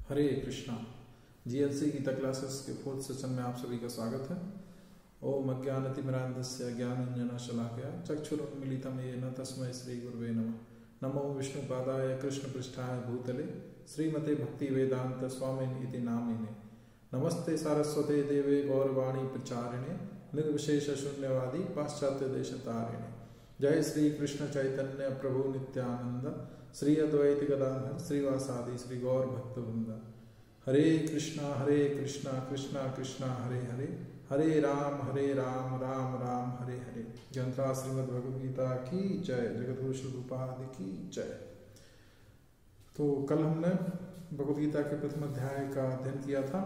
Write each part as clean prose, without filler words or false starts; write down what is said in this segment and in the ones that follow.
हरे Krishna. GLC Gita classes के 4th session में आप सभी का स्वागत है। ओम अज्ञानतिमिरान्धस्य ज्ञानाञ्जनशलाकया चक्षुरुन्मीलितं येन तस्मै श्रीगुरुवे नमः। नमो विष्णुपादाय कृष्णपृष्ठाय भूतले श्रीमते भक्तिवेदांत स्वामिने इति नामिने। नमस्ते सारस्वते देवे गौरवाणी प्रचारिणे निर्विशेष शून्यवादी पाश्चात्य देशतारिणे। जय श्री कृष्ण चैतन्य प्रभु नित्यानंद श्री अद्वैत गदाधर श्रीवासादि श्री गौर भक्तवृंद। हरे कृष्णा कृष्णा कृष्णा हरे हरे, हरे राम राम राम हरे हरे। ग्रंथा श्रीमद् भगवद गीता की जय, जगद्गुरु श्री रूपादि की जय। तो कल हमने भगवद गीता के प्रथम अध्याय का अध्ययन किया था,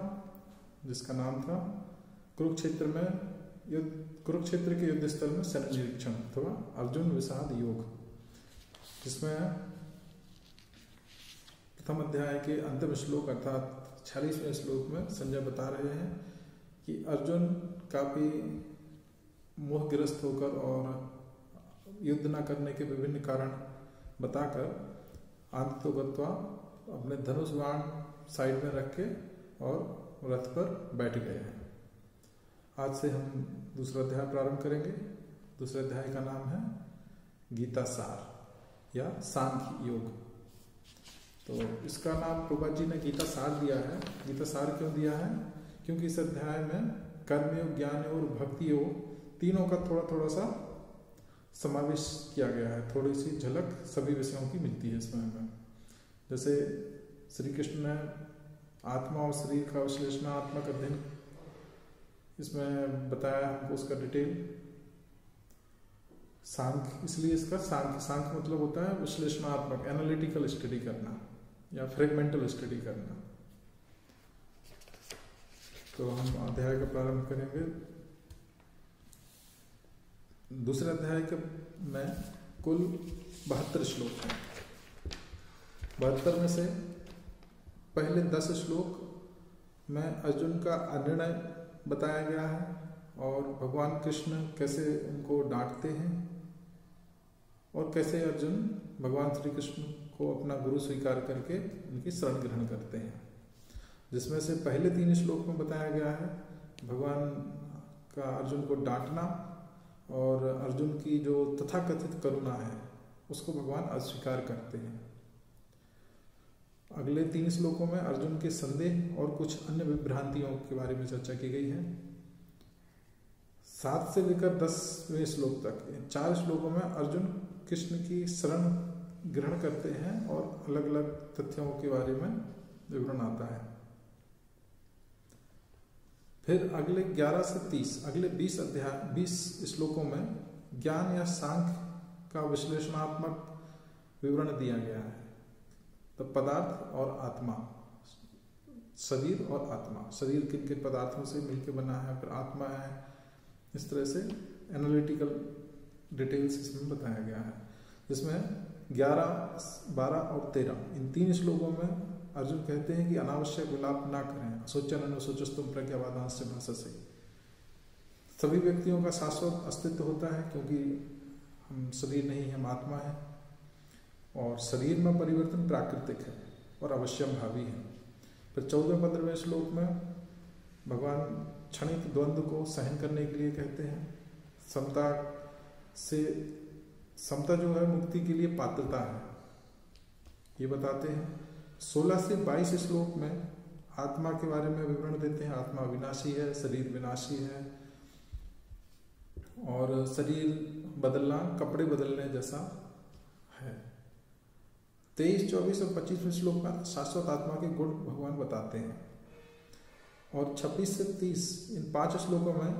जिसका नाम था कुरुक्षेत्र के युद्ध स्थल में सैन्य निरीक्षण अथवा अर्जुन विषाद योग, जिसमें प्रथम अध्याय के अंतिम श्लोक अर्थात 46वें श्लोक में संजय बता रहे हैं कि अर्जुन काफी मोहग्रस्त होकर और युद्ध न करने के विभिन्न कारण बताकर अंत गत्वा अपने धनुष बाण साइड में रख के और रथ पर बैठ गए हैं। आज से हम दूसरा अध्याय प्रारंभ करेंगे। दूसरे अध्याय का नाम है गीता सार या सांख्य योग। तो इसका नाम प्रभुपाद जी ने गीता सार दिया है। गीता सार क्यों दिया है? क्योंकि इस अध्याय में कर्मयोग, ज्ञान और भक्ति योग तीनों का थोड़ा थोड़ा सा समावेश किया गया है। थोड़ी सी झलक सभी विषयों की मिलती है इसमें हमें। जैसे श्री कृष्ण ने आत्मा और शरीर का विश्लेषणात्मक अध्ययन इसमें बताया हमको, उसका डिटेल। सांख्य, इसलिए इसका सांख्य मतलब होता है विश्लेषणात्मक, एनालिटिकल स्टडी करना या फ्रेगमेंटल स्टडी करना। तो हम अध्याय का प्रारंभ करेंगे। दूसरे अध्याय के में कुल 72 श्लोक हैं। 72 में से पहले 10 श्लोक में अर्जुन का अनिर्णय बताया गया है और भगवान कृष्ण कैसे उनको डांटते हैं और कैसे अर्जुन भगवान श्री कृष्ण को अपना गुरु स्वीकार करके उनकी शरण ग्रहण करते हैं। जिसमें से पहले 3 श्लोक में बताया गया है भगवान का अर्जुन को डांटना और अर्जुन की जो तथाकथित करुणा है उसको भगवान अस्वीकार करते हैं। अगले 3 श्लोकों में अर्जुन के संदेह और कुछ अन्य विभ्रांतियों के बारे में चर्चा की गई है। 7 से लेकर 10वें श्लोक तक 4 श्लोकों में अर्जुन कृष्ण की शरण ग्रहण करते हैं और अलग अलग तथ्यों के बारे में विवरण आता है। फिर अगले 11 से 30 अगले 20 श्लोकों में ज्ञान या सांख्य का विश्लेषणात्मक विवरण दिया गया है। तो पदार्थ और आत्मा, शरीर और आत्मा, शरीर किन किन पदार्थों से मिलकर बना है, फिर आत्मा है, इस तरह से एनालिटिकल डिटेल्स इसमें बताया गया है। जिसमें 11, 12 और 13 इन 3 श्लोकों में अर्जुन कहते हैं कि अनावश्यक विलाप ना करें, असोचन अनुशोचस्तुम प्रज्ञावादांश भाषसे। सभी व्यक्तियों का शाश्वत अस्तित्व होता है, क्योंकि हम शरीर नहीं, हम आत्मा है और शरीर में परिवर्तन प्राकृतिक है और अवश्यम भावी है। फिर 14-15वें श्लोक में भगवान क्षणिक द्वंद्व को सहन करने के लिए कहते हैं। समता जो है मुक्ति के लिए पात्रता है, ये बताते हैं। 16 से 22 श्लोक में आत्मा के बारे में विवरण देते हैं। आत्मा विनाशी है, शरीर विनाशी है और शरीर बदलना कपड़े बदलने जैसा है। 23, 24 और 25वें श्लोक में शाश्वत आत्मा के गुण भगवान बताते हैं। और 26 से 30 इन 5 श्लोकों में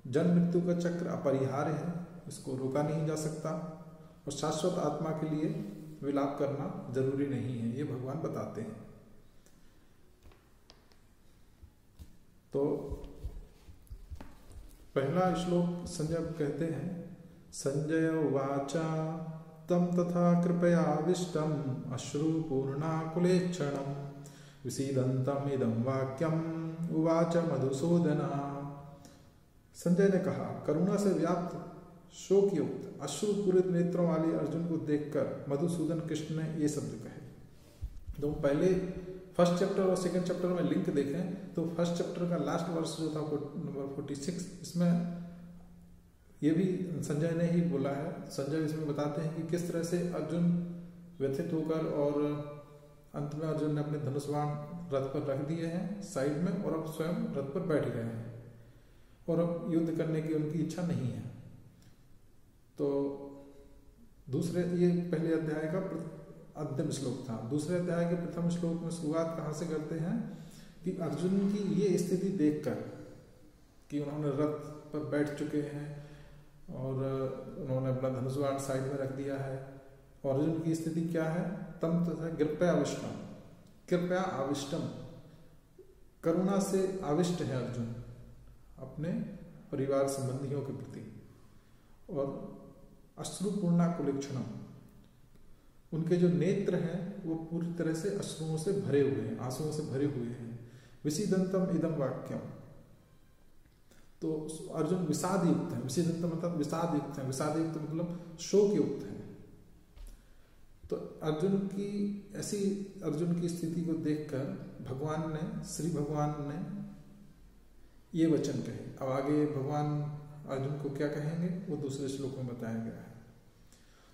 जन्म मृत्यु का चक्र अपरिहार्य है, इसको रोका नहीं जा सकता और शाश्वत आत्मा के लिए विलाप करना जरूरी नहीं है, ये भगवान बताते हैं। तो पहला श्लोक संजय कहते हैं, संजय उवाचा तम तथा कृपयाविष्टम अश्रुपूर्णाकुलेक्षणं विसीदन्तम् इदं वाक्यम उवाच मधुसूदना। संजय ने कहा, करुणा से व्याप्त शोक युक्त अश्रुपूरित नेत्रों वाले अर्जुन को देखकर मधुसूदन कृष्ण ने ये शब्द कहे। तो पहले फर्स्ट चैप्टर और सेकंड चैप्टर में लिंक देखें तो फर्स्ट चैप्टर का लास्ट वर्स जो था नंबर 46, इसमें ये भी संजय ने ही बोला है। संजय इसमें बताते हैं कि किस तरह से अर्जुन व्यथित होकर और अंत में अर्जुन ने अपने धनुष बाण रथ पर रख दिए हैं साइड में और अब स्वयं रथ पर बैठ गए हैं और अब युद्ध करने की उनकी इच्छा नहीं है। तो दूसरे, ये पहले अध्याय का अंतिम श्लोक था। दूसरे अध्याय के प्रथम श्लोक में शुरुआत कहाँ से करते हैं कि अर्जुन की ये स्थिति देखकर कि उन्होंने रथ पर बैठ चुके हैं और उन्होंने अपना धनुष बाण साइड में रख दिया है और अर्जुन की स्थिति क्या है, तम तथा कृपया आविष्टम, कृपया आविष्टम, करुणा से आविष्ट है अर्जुन अपने परिवार संबंधियों के प्रति, और अश्रुपूर्णा कुलक्षणम, उनके जो नेत्र हैं वो पूरी तरह से अश्रुओं से भरे हुए हैं, आंसुओं से भरे हुए हैं। विषीदंतम इदम वाक्यम, तो अर्जुन विषाद युक्त है, विषीदंतम मतलब विषाद युक्त है, विषाद युक्त मतलब शोक युक्त है। तो अर्जुन की स्थिति को देखकर भगवान ने, श्री भगवान ने ये वचन कहे। अब आगे भगवान अर्जुन को क्या कहेंगे वो दूसरे श्लोक में बताया गया है।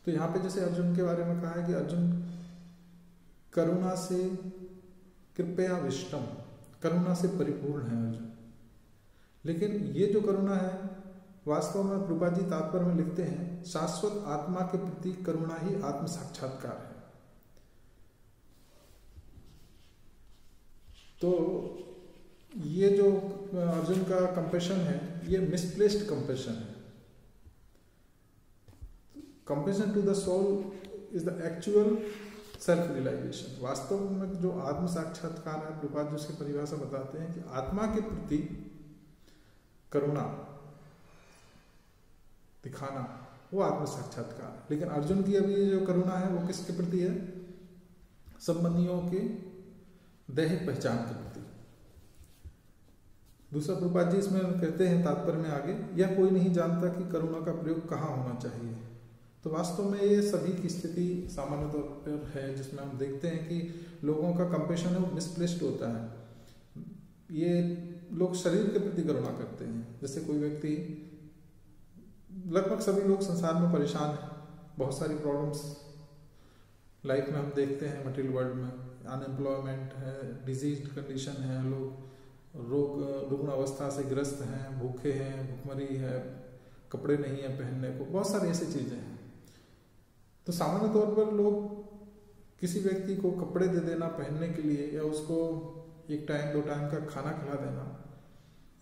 तो यहाँ पे जैसे अर्जुन के बारे में कहा है कि अर्जुन करुणा से कृपया विष्टम, करुणा से परिपूर्ण है अर्जुन। लेकिन ये जो करुणा है वास्तव में प्रभुपाद जी तात्पर्य में लिखते हैं, शाश्वत आत्मा के प्रति करुणा ही आत्म साक्षात्कार है। तो ये जो अर्जुन का कंपेशन है ये मिसप्लेस्ड कंपेशन है। Compassion to the soul is the actual self realisation. वास्तव में जो आत्म साक्षात्कार है, प्रभुपाद जी उसकी परिभाषा बताते हैं कि आत्मा के प्रति करुणा दिखाना वो आत्म साक्षात्कार है। लेकिन अर्जुन की अभी जो करुणा है वो किसके प्रति है, संबंधियों के दैहिक पहचान के प्रति। दूसरा प्रभुपाद जी इसमें कहते हैं तात्पर्य में आगे, यह कोई नहीं जानता कि करुणा का प्रयोग कहाँ होना चाहिए। तो वास्तव में ये सभी की स्थिति सामान्य तौर पर है जिसमें हम देखते हैं कि लोगों का कंपेशन है वो मिसप्लेस्ड होता है। ये लोग शरीर के प्रति करुणा करते हैं। जैसे कोई व्यक्ति, लगभग सभी लोग संसार में परेशान हैं, बहुत सारी प्रॉब्लम्स लाइफ में हम देखते हैं, मटेरियल वर्ल्ड में अनएम्प्लॉयमेंट है, डिजीज कंडीशन है, लोग रुग्ण अवस्था से ग्रस्त हैं, भूखे हैं, भूखमरी है, कपड़े नहीं है पहनने को, बहुत सारी ऐसी चीजें हैं। तो सामान्य तौर पर लोग किसी व्यक्ति को कपड़े दे देना पहनने के लिए, या उसको एक टाइम 2 टाइम का खाना खिला देना,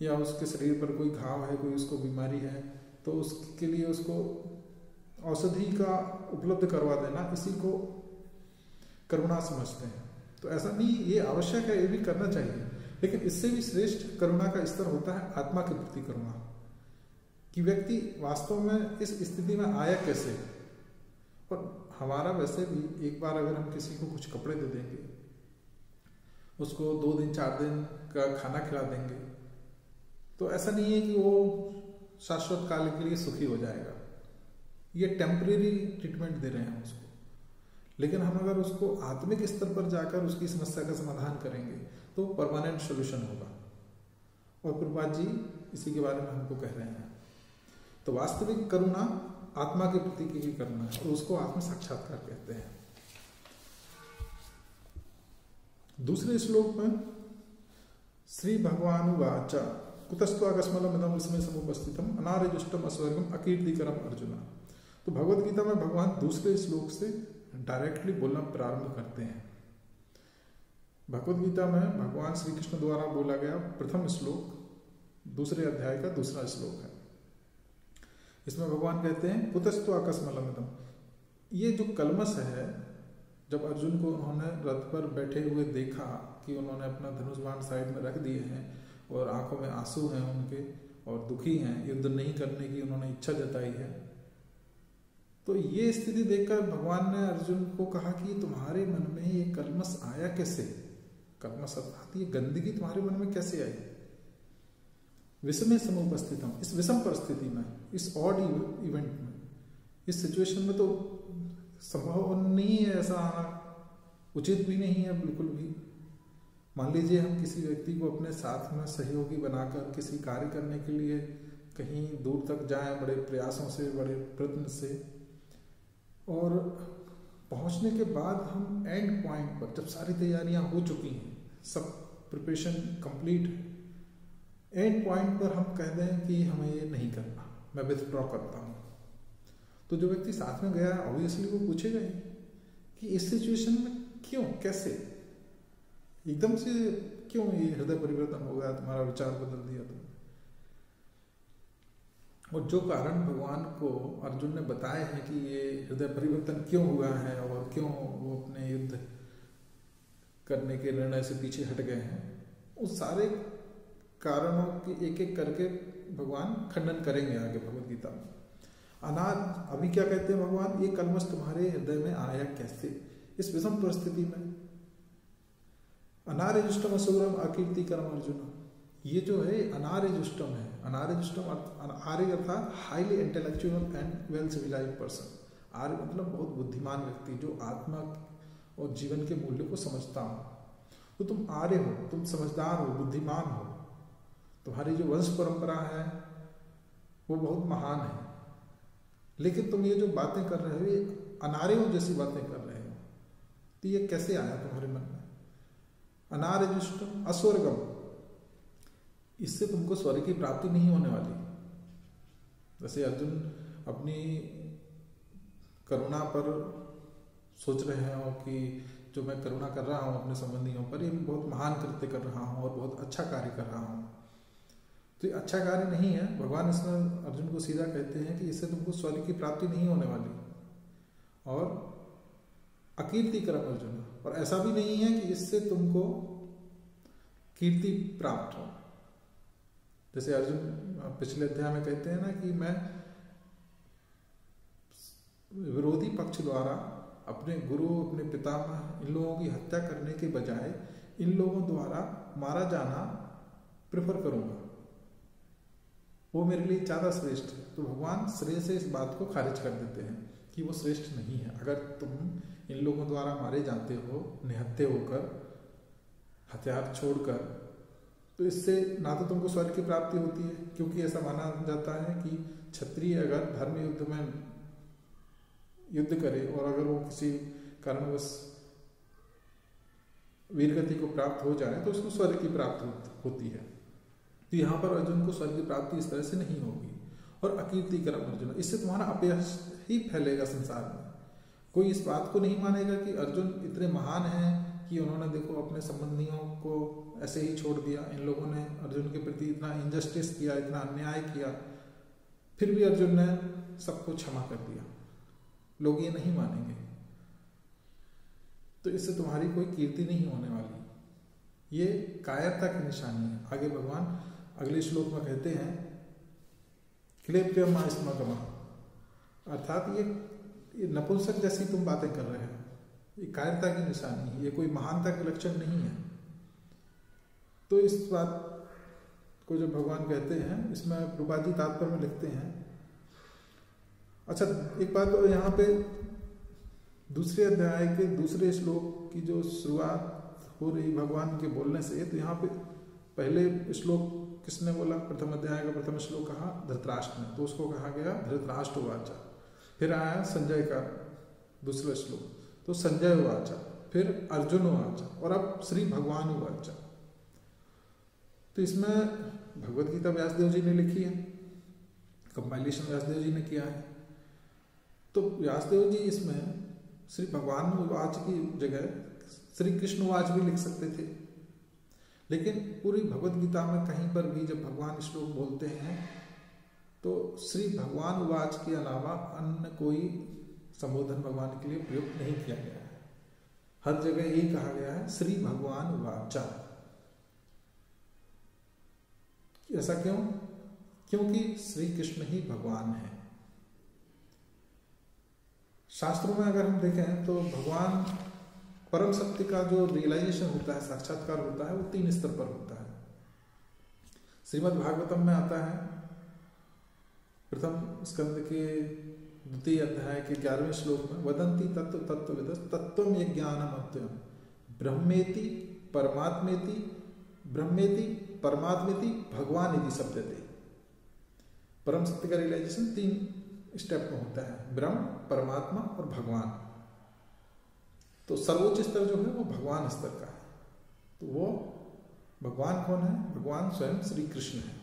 या उसके शरीर पर कोई घाव है, कोई उसको बीमारी है तो उसके लिए उसको औषधि का उपलब्ध करवा देना, इसी को करुणा समझते हैं। तो ऐसा नहीं, ये आवश्यक है, ये भी करना चाहिए, लेकिन इससे भी श्रेष्ठ करुणा का स्तर होता है आत्मा के प्रति करुणा, कि व्यक्ति वास्तव में इस स्थिति में आया कैसे। और हमारा वैसे भी एक बार अगर हम किसी को कुछ कपड़े दे देंगे, उसको 2 दिन 4 दिन का खाना खिला देंगे, तो ऐसा नहीं है कि वो शाश्वत काल के लिए सुखी हो जाएगा। ये टेम्परेरी ट्रीटमेंट दे रहे हैं उसको। लेकिन हम अगर उसको आत्मिक स्तर पर जाकर उसकी समस्या का समाधान करेंगे तो परमानेंट सोल्यूशन होगा। और प्रभुपाद जी इसी के बारे में हमको कह रहे हैं। तो वास्तविक करुणा आत्मा के प्रति की करुणा है और उसको आत्म साक्षात्कार कहते हैं। दूसरे श्लोक में श्री भगवान वाचा कुतस्त्वा कस्मलमिदं विस्मय समुपस्थितम अनार्यजुष्टम अस्वर्गम अकीर्तिकरम अर्जुन। तो भगवत गीता में भगवान दूसरे श्लोक से डायरेक्टली बोलना प्रारंभ करते हैं। भगवत गीता में भगवान श्री कृष्ण द्वारा बोला गया प्रथम श्लोक दूसरे अध्याय का दूसरा श्लोक है। इसमें भगवान कहते हैं कुतस्त्वा कस्मलमिदं। ये जो कलमस है, जब अर्जुन को उन्होंने रथ पर बैठे हुए देखा कि उन्होंने अपना धनुष बाण साइड में रख दिए हैं और आंखों में आंसू हैं उनके और दुखी हैं, युद्ध नहीं करने की उन्होंने इच्छा जताई है, तो ये स्थिति देखकर भगवान ने अर्जुन को कहा कि तुम्हारे मन में ये कलमस आया कैसे। कलमस अर्थात ये गंदगी तुम्हारे मन में कैसे आई। विषम समुपस्थितम, इस विषम परिस्थिति में, इस ऑड इवेंट में, इस सिचुएशन में तो संभव नहीं है ऐसा आना, उचित भी नहीं है बिल्कुल भी। मान लीजिए हम किसी व्यक्ति को अपने साथ में सहयोगी बनाकर किसी कार्य करने के लिए कहीं दूर तक जाएं, बड़े प्रयासों से, बड़े प्रयत्न से, और पहुंचने के बाद हम एंड पॉइंट पर, जब सारी तैयारियां हो चुकी हैं, सब प्रिपरेशन कंप्लीट है, एंड पॉइंट पर हम कह दें कि हमें ये नहीं करना, मैं विथड्रॉ करता हूँ, तो जो व्यक्ति साथ में गया है ऑब्वियसली वो पूछेगा ही कि इस सिचुएशन में क्यों, कैसे, एकदम से क्यों ये हृदय परिवर्तन हो गया, तुम्हारा विचार बदल दिया तुमने। और जो कारण भगवान को अर्जुन ने बताए हैं कि ये हृदय परिवर्तन क्यों हुआ है और क्यों वो अपने युद्ध करने के निर्णय से पीछे हट गए हैं, उस सारे कारणों की एक एक करके भगवान खंडन करेंगे आगे भगवद गीता में। अभी क्या कहते हैं भगवान, ये कलमश तुम्हारे हृदय में आया कैसे, इस विषम परिस्थिति में। अनार्यजुष्टम असुरम अकीर्तिकरम अर्जुन, ये जो है अनार्यजुष्टम है। अनार्यजुष्टम आर्य अर्थात highly intellectual and well civilized person. आर्य मतलब बहुत बुद्धिमान व्यक्ति जो आत्मा और जीवन के मूल्य को समझता हो। तो तुम आर्य हो, तुम समझदार हो, बुद्धिमान हो, तुम्हारी जो वंश परंपरा है वो बहुत महान है, लेकिन तुम ये जो बातें कर रहे हो ये अनार्यों जैसी बातें कर रहे हो, तो ये कैसे आया तुम्हारे मन में। अनार्यजुष्टम अस्वर्गम, इससे तुमको स्वर्ग की प्राप्ति नहीं होने वाली। जैसे अर्जुन अपनी करुणा पर सोच रहे हो कि जो मैं करुणा कर रहा हूँ अपने संबंधियों पर, ये बहुत महान कृत्य कर रहा हूँ और बहुत अच्छा कार्य कर रहा हूँ, तो ये अच्छा कार्य नहीं है। भगवान इसमें अर्जुन को सीधा कहते हैं कि इससे तुमको स्वर्ग की प्राप्ति नहीं होने वाली, और अकीर्तिकरम अर्जुन, और ऐसा भी नहीं है कि इससे तुमको कीर्ति प्राप्त हो। जैसे अर्जुन पिछले अध्याय में कहते हैं ना कि मैं विरोधी पक्ष द्वारा अपने गुरु, अपने पितामह, इन लोगों की हत्या करने के बजाय इन लोगों द्वारा मारा जाना प्रेफर करूंगा, वो मेरे लिए ज्यादा श्रेष्ठ है। तो भगवान श्रेय से इस बात को खारिज कर देते हैं कि वो श्रेष्ठ नहीं है। अगर तुम इन लोगों द्वारा मारे जाते हो, निहत्थे होकर, हथियार छोड़कर, तो इससे ना तो तुमको स्वर्ग की प्राप्ति होती है, क्योंकि ऐसा माना जाता है कि क्षत्रिय अगर धर्म युद्ध में युद्ध करे और अगर वो किसी कारणवश वीरगति को प्राप्त हो जाए तो उसको स्वर्ग की प्राप्ति होती है। तो यहाँ पर अर्जुन को स्वर्ग की प्राप्ति इस तरह से नहीं होगी। और अकीर्तिकरम अर्जुन, इससे तुम्हारा अपयश ही फैलेगा संसार में। कोई इस बात को नहीं मानेगा कि अर्जुन इतने महान हैं कि उन्होंने देखो अपने संबंधियों को ऐसे ही छोड़ दिया, इन लोगों ने अर्जुन के प्रति इतना इनजस्टिस किया, इतना अन्याय किया, फिर भी अर्जुन ने सबको क्षमा कर दिया। लोग ये नहीं मानेंगे, तो इससे तुम्हारी कोई कीर्ति नहीं होने वाली। ये कायरता की निशानी है। आगे भगवान अगले श्लोक में कहते हैं क्लेप्यम स्मगमा, अर्थात ये नपुंसक जैसी तुम बातें कर रहे हो, ये कायरता की निशानी है, ये कोई महानता के लक्षण नहीं है। तो इस बात को जो भगवान कहते हैं, इसमें प्रभुपाद जी तात्पर्य में लिखते हैं। अच्छा, एक बात तो यहाँ पे दूसरे अध्याय के दूसरे श्लोक की जो शुरुआत हो रही भगवान के बोलने से, तो यहाँ पे पहले श्लोक किसने बोला, प्रथम अध्याय का प्रथम श्लोक कहा धृतराष्ट्र ने, तो उसको कहा गया धृतराष्ट्र वाचा। फिर आया संजय का दूसरा श्लोक, तो संजय वाचा, फिर अर्जुन वाचा, और अब श्री भगवान वाचा। तो इसमें भगवद गीता व्यासदेव जी ने लिखी है, कंपाइलेशन व्यासदेव जी ने किया है। तो व्यासदेव जी इसमें श्री भगवान वाच की जगह श्री कृष्ण वाच भी लिख सकते थे, लेकिन पूरी भगवद गीता में कहीं पर भी जब भगवान श्लोक बोलते हैं तो श्री भगवान वाच के अलावा अन्य कोई संबोधन भगवान के लिए प्रयुक्त नहीं किया गया है। हर जगह यही कहा गया है श्री भगवान वाचा। ऐसा क्यों? क्योंकि श्री कृष्ण ही भगवान है। शास्त्रों में अगर हम देखें तो भगवान परम सत्य का जो रियलाइजेशन होता है, साक्षात्कार होता है, वो 3 स्तर पर होता है। श्रीमद् भागवतम में आता है प्रथम स्कंद के 2 अध्याय के 11वें श्लोक में, वदंती तत्व तत्वविदः तत्त्वं यज्ञानम् अव्ययम् ब्रह्मेति परमात्मेति ब्रह्मेति परमात्मेति भगवान यदि शब्दते। परम सत्य का रियलाइजेशन 3 स्टेप में होता है, ब्रह्म, परमात्मा और भगवान। तो सर्वोच्च स्तर जो है वो भगवान स्तर का है। तो वो भगवान कौन है? भगवान स्वयं श्री कृष्ण है।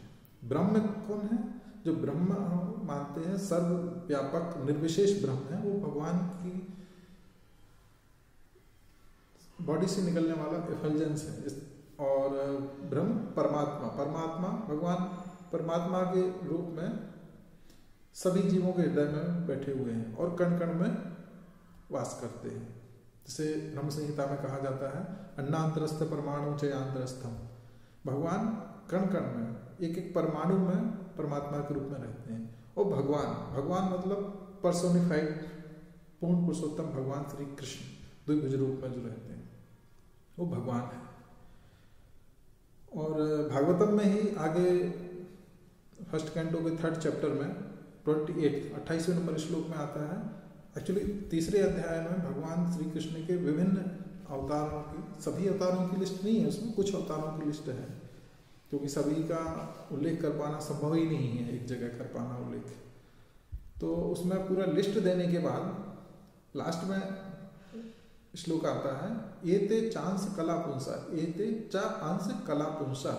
ब्रह्म कौन है? जो ब्रह्म हम मानते हैं सर्वव्यापक निर्विशेष ब्रह्म है, वो भगवान की बॉडी से निकलने वाला एफल्जेंस है। और ब्रह्म परमात्मा, परमात्मा भगवान परमात्मा के रूप में सभी जीवों के हृदय में बैठे हुए हैं और कण कण में वास करते हैं। जैसे ब्रह्म संहिता में कहा जाता है, अन्नांतरस्थ परमाणु चयांतरस्थम। भगवान कण कण में, एक एक परमाणु में परमात्मा के रूप में रहते हैं। और भगवान मतलब पर्सोनिफाइड पूर्ण पुरुषोत्तम भगवान श्री कृष्ण द्विभुज रूप में जो रहते हैं वो भगवान है। और भागवतम में ही आगे फर्स्ट कैंटो के 3rd चैप्टर में 28वें नंबर श्लोक में आता है। एक्चुअली 3रे अध्याय में भगवान श्री कृष्ण के विभिन्न अवतारों की, सभी अवतारों की लिस्ट नहीं है उसमें, कुछ अवतारों की लिस्ट है, क्योंकि सभी का उल्लेख कर पाना संभव ही नहीं है, एक जगह कर पाना उल्लेख। तो उसमें पूरा लिस्ट देने के बाद लास्ट में श्लोक आता है, एते चांस कला पुंसा, एते चा अंश कला पुंसा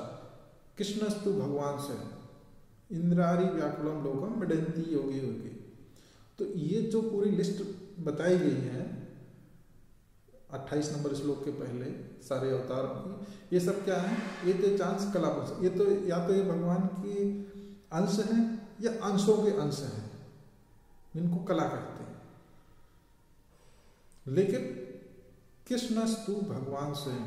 कृष्णस्तु भगवान से इंद्रारी व्याकुलम लोकम मिडंती योगी योगी। तो ये जो पूरी लिस्ट बताई गई है 28 नंबर श्लोक के पहले सारे अवतारों की, ये सब क्या है? एते चांस कला पुंसा, ये तो या तो ये भगवान के अंश हैं या अंशों के अंश हैं, इनको कला कहते हैं। लेकिन कृष्णस्तु भगवान स्वयं,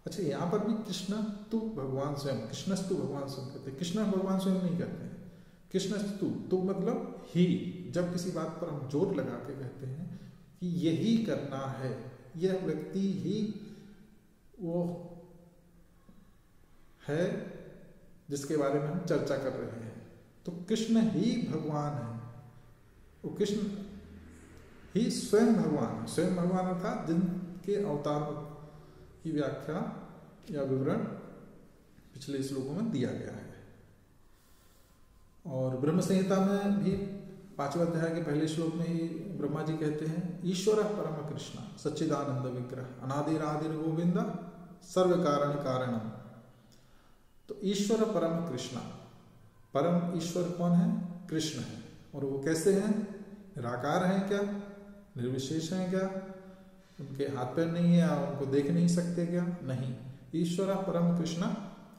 अच्छा यहाँ पर भी कृष्णस्तु भगवान स्वयं, कृष्णस्तु भगवान स्वयं कहते हैं, कृष्ण भगवान स्वयं नहीं कहते हैं। कृष्णस्तु तो मतलब ही, जब किसी बात पर हम जोर लगा के कहते हैं कि यही करना है, यह व्यक्ति ही वो है जिसके बारे में हम चर्चा कर रहे हैं, तो कृष्ण ही भगवान है। वो कृष्ण ही स्वयं भगवान है। स्वयं भगवान अर्थात जिनके अवतारों की व्याख्या या विवरण पिछले श्लोकों में दिया गया है। और ब्रह्म संहिता में भी 5वें अध्याय के पहले श्लोक में ही ब्रह्मा जी कहते हैं, ईश्वर परम कृष्ण सच्चिदानंद विग्रह अनादिरादिर गोविंद सर्व कारण कारणम। तो ईश्वर परम कृष्ण, परम ईश्वर कौन है? कृष्ण है। और वो कैसे हैं? निराकार हैं क्या? निर्विशेष हैं क्या? उनके हाथ पैर नहीं है, उनको देख नहीं सकते क्या? नहीं। ईश्वर परम कृष्ण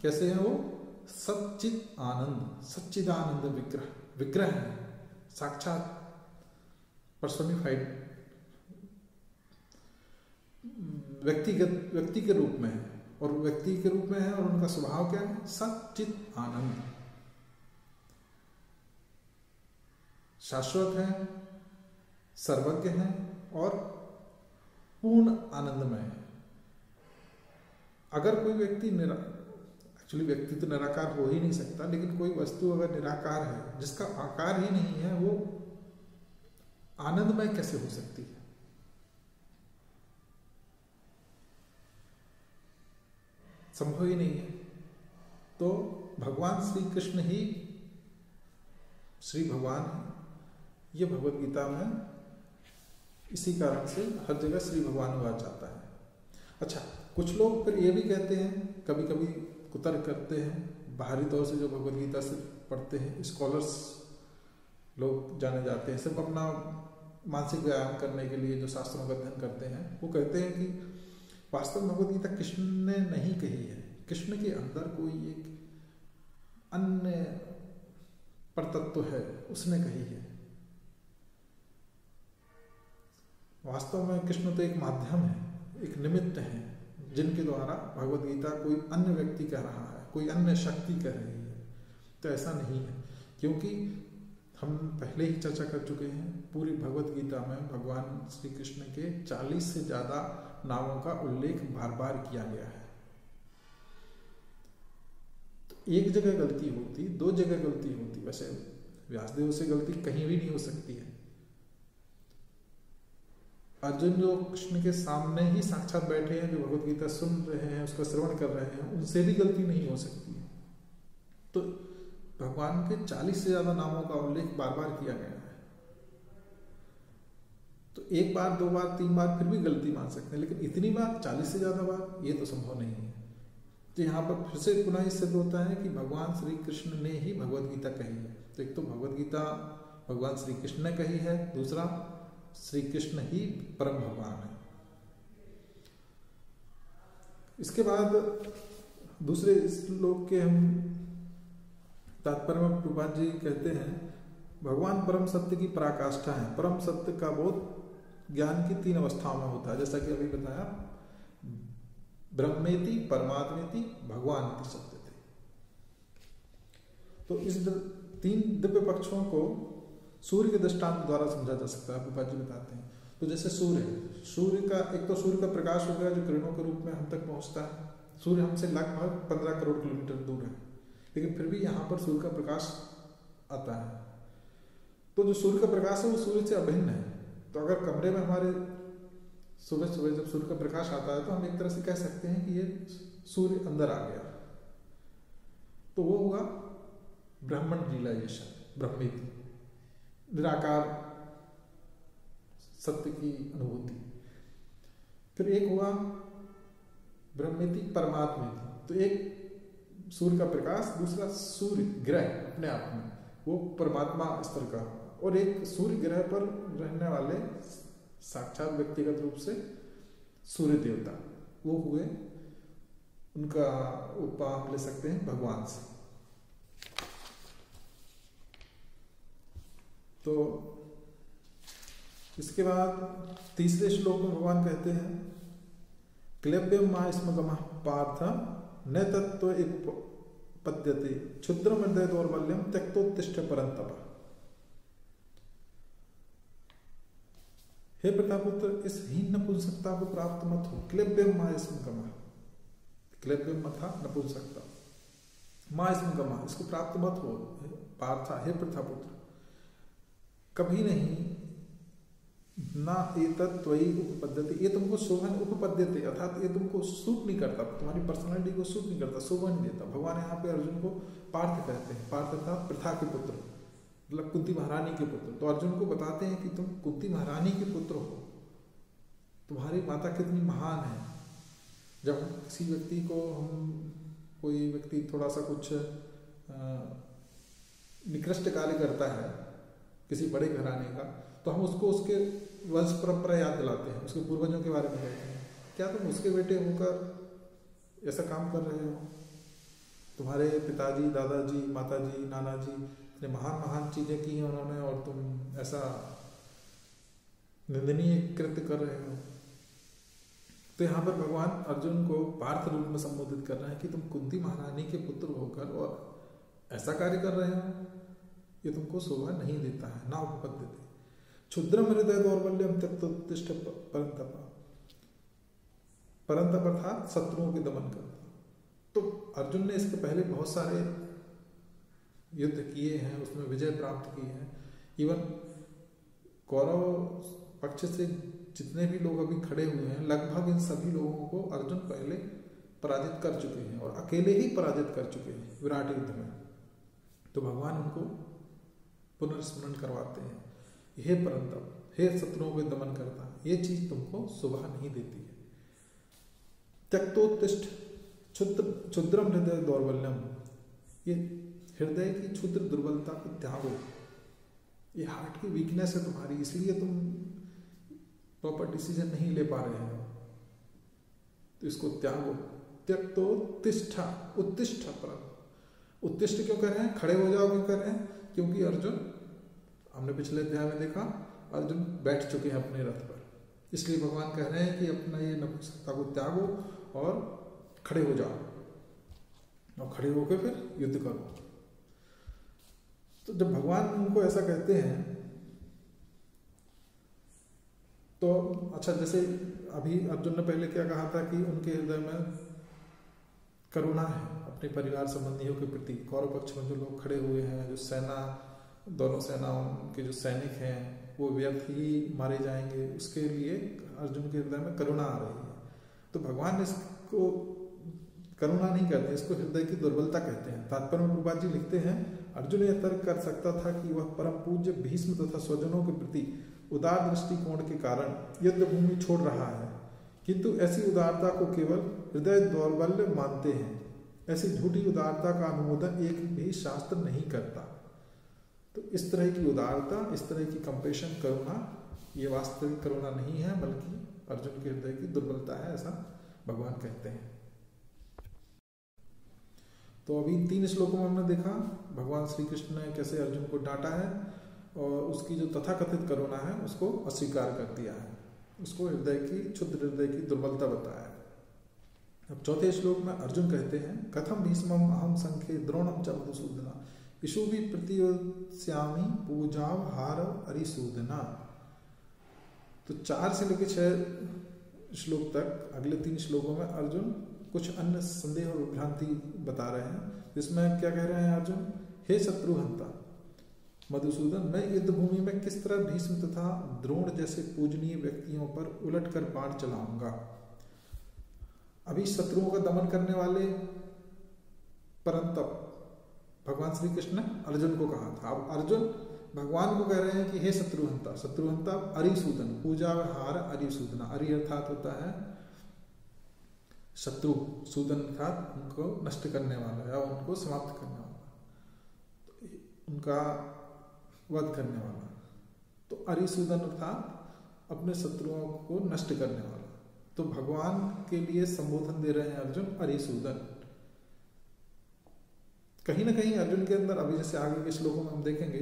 कैसे है? वो सच्चित आनंद, सच्चिदानंद विग्रह, विग्रह है, साक्षात पर्सोनिफाइड व्यक्ति के रूप में है। और व्यक्ति के रूप में है और उनका स्वभाव क्या है? सच्चित आनंद, शाश्वत है, सर्वज्ञ है और पूर्ण आनंदमय है। अगर कोई व्यक्ति एक्चुअली व्यक्ति तो निराकार हो ही नहीं सकता, लेकिन कोई वस्तु अगर निराकार है, जिसका आकार ही नहीं है, वो आनंदमय कैसे हो सकती है? संभव ही नहीं है। तो भगवान श्री कृष्ण ही श्री भगवान है। ये भगवत गीता में इसी कारण से हर जगह श्री भगवान हुआ जाता है। अच्छा, कुछ लोग फिर ये भी कहते हैं, कभी कभी कुतर्क करते हैं, बाहरी तौर से जो भगवत गीता से पढ़ते हैं, स्कॉलर्स लोग जाने जाते हैं, सिर्फ अपना मानसिक व्यायाम करने के लिए जो शास्त्रों का अध्ययन करते हैं, वो कहते हैं कि वास्तव में भगवत गीता कृष्ण ने नहीं कही है, कृष्ण के अंदर कोई एक अन्य परतत्व है, उसने कही है। वास्तव में कृष्ण तो एक माध्यम है, एक निमित्त है, जिनके द्वारा भगवत गीता कोई अन्य व्यक्ति कह रहा है, कोई अन्य शक्ति कह रही है। तो ऐसा नहीं है, क्योंकि हम पहले ही चर्चा कर चुके हैं, पूरी भगवत गीता में भगवान श्री कृष्ण के 40 से ज्यादा नामों का उल्लेख बार बार किया गया है। तो एक जगह गलती होती, 2 जगह गलती होती, वैसे व्यासदेव से गलती कहीं भी नहीं हो सकती है। अर्जुन जो कृष्ण के सामने ही साक्षात बैठे हैं, जो भगवत गीता सुन रहे हैं, उसका श्रवण कर रहे हैं, उनसे भी गलती नहीं हो सकती है। तो भगवान के 40 से ज्यादा नामों का उल्लेख बार बार किया गया है। तो एक बार, दो बार, तीन बार फिर भी गलती मान सकते हैं, लेकिन इतनी बार, 40 से ज्यादा बार, ये तो संभव नहीं है। तो यहाँ पर फिर से पुनः ये सिद्ध होता है कि भगवान श्री कृष्ण ने ही भगवत गीता कही है। तो एक तो भगवत गीता भगवान श्री कृष्ण ने कही है, दूसरा श्री कृष्ण ही परम भगवान है। इसके बाद दूसरे श्लोक के हम तात्पर्य में प्रभुपाद जी कहते हैं, भगवान परम सत्य की पराकाष्ठा है। परम सत्य का बोध ज्ञान की 3 अवस्थाओं में होता है, जैसा कि अभी बताया, ब्रह्मेति, परमात्मेति, भगवान की सत्य थे। तो इस 3 दिव्य पक्षों को सूर्य के दृष्टांत द्वारा समझा जा सकता है, प्रभुपाद जी बताते हैं। तो जैसे सूर्य का एक तो सूर्य का प्रकाश हो गया जो किरणों के रूप में हम तक पहुंचता है। सूर्य हमसे लगभग 15 करोड़ किलोमीटर दूर है, लेकिन फिर भी यहाँ पर सूर्य का प्रकाश आता है। तो जो सूर्य का प्रकाश है वो सूर्य से अभिन्न है। तो अगर कमरे में हमारे सुबह सुबह जब सूर्य का प्रकाश आता है तो हम एक तरह से कह सकते हैं कि ये सूर्य अंदर आ गया, तो वो होगा ब्राह्मण रियलाइजेशन, ब्रह्मेति, निराकार सत्य की अनुभूति। फिर एक हुआ ब्रह्मेति, परमात्मेति। तो एक सूर्य का प्रकाश, दूसरा सूर्य ग्रह अपने आप में, वो परमात्मा स्तर का, और एक सूर्य ग्रह पर रहने वाले साक्षात व्यक्तिगत रूप से सूर्य देवता, वो हुए, उनका उपमा हम ले सकते हैं भगवान से। तो इसके बाद तीसरे श्लोक में भगवान कहते हैं, क्लैब्यम मा स्म गमः पार्थ न तत्व पद्यते क्षुद्रम हृदय दौर्बल्यम त्यक्तोत्तिष्ठ परंतप। हे प्रतापुत्र, इस हीन नपुंसकता को प्राप्त मत हो। क्लैब्यम मा स्म गमः, क्लैब्यम था नपुंसकता, मा स्म गमः, इसको प्राप्त मत हो पार्थ, हे प्रतापुत्र, कभी नहीं, ना एतत् त्वयि उपपद्यते, ये तुमको शोभा उपपद्यते, अर्थात ये तुमको सूट नहीं करता, तुम्हारी पर्सनालिटी को सूट नहीं करता, शोभा नहीं देता। भगवान यहाँ पे अर्जुन को पार्थ कहते हैं, पार्थ अर्थात प्रथा के पुत्र, मतलब कुंती महारानी के पुत्र। तो अर्जुन को बताते हैं कि तुम कुंती महारानी के पुत्र हो, तुम्हारी माता कितनी महान है। जब किसी व्यक्ति को कोई व्यक्ति थोड़ा सा कुछ निकृष्ट कार्य करता है किसी बड़े घराने का, तो हम उसको उसके वंश परंपरा याद दिलाते हैं, उसके पूर्वजों के बारे में कहते हैं, क्या तुम उसके बेटे होकर ऐसा काम कर रहे हो? तुम्हारे पिताजी, दादाजी, माताजी, नानाजी इतने महान महान चीजें की हैं उन्होंने, और तुम ऐसा निंदनीय कृत्य कर रहे हो। तो यहाँ पर भगवान अर्जुन को पार्थ रूप में संबोधित कर रहे हैं कि तुम कुंती महारानी के पुत्र होकर और ऐसा कार्य कर रहे हो, ये तुमको शोभा नहीं देता है, ना उपपद्यते। क्षुद्रम हृदय दौर्बल्यम त्यक्तोत्तिष्ठ परंतप, परंतप अर्थात शत्रुओं के दमन करता। तो अर्जुन ने इसके पहले बहुत सारे युद्ध किए हैं, उसमें विजय प्राप्त की है। इवन कौरव पक्ष से जितने भी लोग अभी खड़े हुए हैं, लगभग इन सभी लोगों को अर्जुन पहले पराजित कर चुके हैं, और अकेले ही पराजित कर चुके हैं विराट युद्ध में। तो भगवान उनको पुनर्स्मरण करवाते हैं, हे परंतप, हे शत्रुओं को दमन करता, ये चीज तुमको शोभा नहीं देती है। त्यक्तोत्तिष्ठ क्षुद्रम हृदय दौर्बल्यम, ये हृदय की क्षुद्र दुर्बलता को त्यागो, ये हार्ट की वीकनेस है तुम्हारी, इसलिए तुम प्रॉपर डिसीजन नहीं ले पा रहे हो, तो इसको त्यागो। त्यक्तोत्तिष्ठ, उत्तिष्ठ, पर उत्तिष्ठ क्यों कर रहे हैं, खड़े हो जाओ क्यों कर रहे हैं? क्योंकि अर्जुन, हमने पिछले अध्याय में देखा, अर्जुन बैठ चुके हैं अपने रथ पर, इसलिए भगवान कह रहे हैं कि अपना ये नपुंसकता को त्यागो और खड़े हो जाओ, और खड़े होकर फिर युद्ध करो। तो जब भगवान उनको ऐसा कहते हैं तो अच्छा, जैसे अभी अर्जुन ने पहले क्या कहा था कि उनके हृदय में करुणा है अपने परिवार संबंधियों के प्रति। कौरव पक्ष में जो लोग खड़े हुए हैं, जो सेना, दोनों सेनाओं के जो सैनिक हैं, वो व्यर्थ ही मारे जाएंगे, उसके लिए अर्जुन के हृदय में करुणा आ रही है। तो भगवान इसको करुणा नहीं कहते, इसको हृदय की दुर्बलता कहते हैं। तात्पर्य में प्रभुपाद जी लिखते हैं, अर्जुन यह तर्क कर सकता था कि वह परम पूज्य भीष्म तथा स्वजनों के प्रति उदार दृष्टिकोण के कारण युद्ध भूमि छोड़ रहा है, किंतु ऐसी उदारता को केवल हृदय दौर्बल्य मानते हैं। ऐसी झूठी उदारता का अनुमोदन एक भी शास्त्र नहीं करता। तो इस तरह की उदारता, इस तरह की कंपेशन, करुणा, ये वास्तविक करुणा नहीं है, बल्कि अर्जुन के हृदय की दुर्बलता है, ऐसा भगवान कहते हैं। तो अभी 3 श्लोकों में हमने देखा भगवान श्री कृष्ण ने कैसे अर्जुन को डांटा है और उसकी जो तथाकथित करुणा है उसको अस्वीकार कर दिया है, उसको हृदय की, क्षुद्र हृदय की दुर्बलता बताया है। अब 4थे श्लोक में अर्जुन कहते हैं, कथम भीष्मम अहम संख्ये द्रोणम च मधुसूदना इशुभि प्रतियोत्स्यामि पूजाव हार अरिसूदना। तो 4 से लेकर 6 श्लोक तक, अगले 3 श्लोकों में अर्जुन कुछ अन्य संदेह और भ्रांति बता रहे हैं, जिसमें क्या कह रहे हैं अर्जुन, हे शत्रुहंता मधुसूदन, मैं युद्ध भूमि में किस तरह भीष्म तथा द्रोण जैसे पूजनीय व्यक्तियों पर उलटकर बाण चलाऊंगा। अभी शत्रुओं का दमन करने वाले परंतप भगवान श्री कृष्ण ने अर्जुन को कहा था। अब अर्जुन भगवान को कह रहे हैं कि हे शत्रुहंता, शत्रुहंता अरिसूदन, पूजा हार अरिसूदना। अरि अर्थात होता है शत्रु, सूदन अर्थात उनको नष्ट करने वाला या उनको समाप्त करने वाला, तो उनका वध करने वाला। तो अरिसूदन अर्थात अपने शत्रुओं को नष्ट करने वाला। तो भगवान के लिए संबोधन दे रहे हैं अर्जुन अरिसूदन। कहीं ना कहीं अर्जुन के अंदर, अभी जैसे आगे के श्लोकों में हम देखेंगे,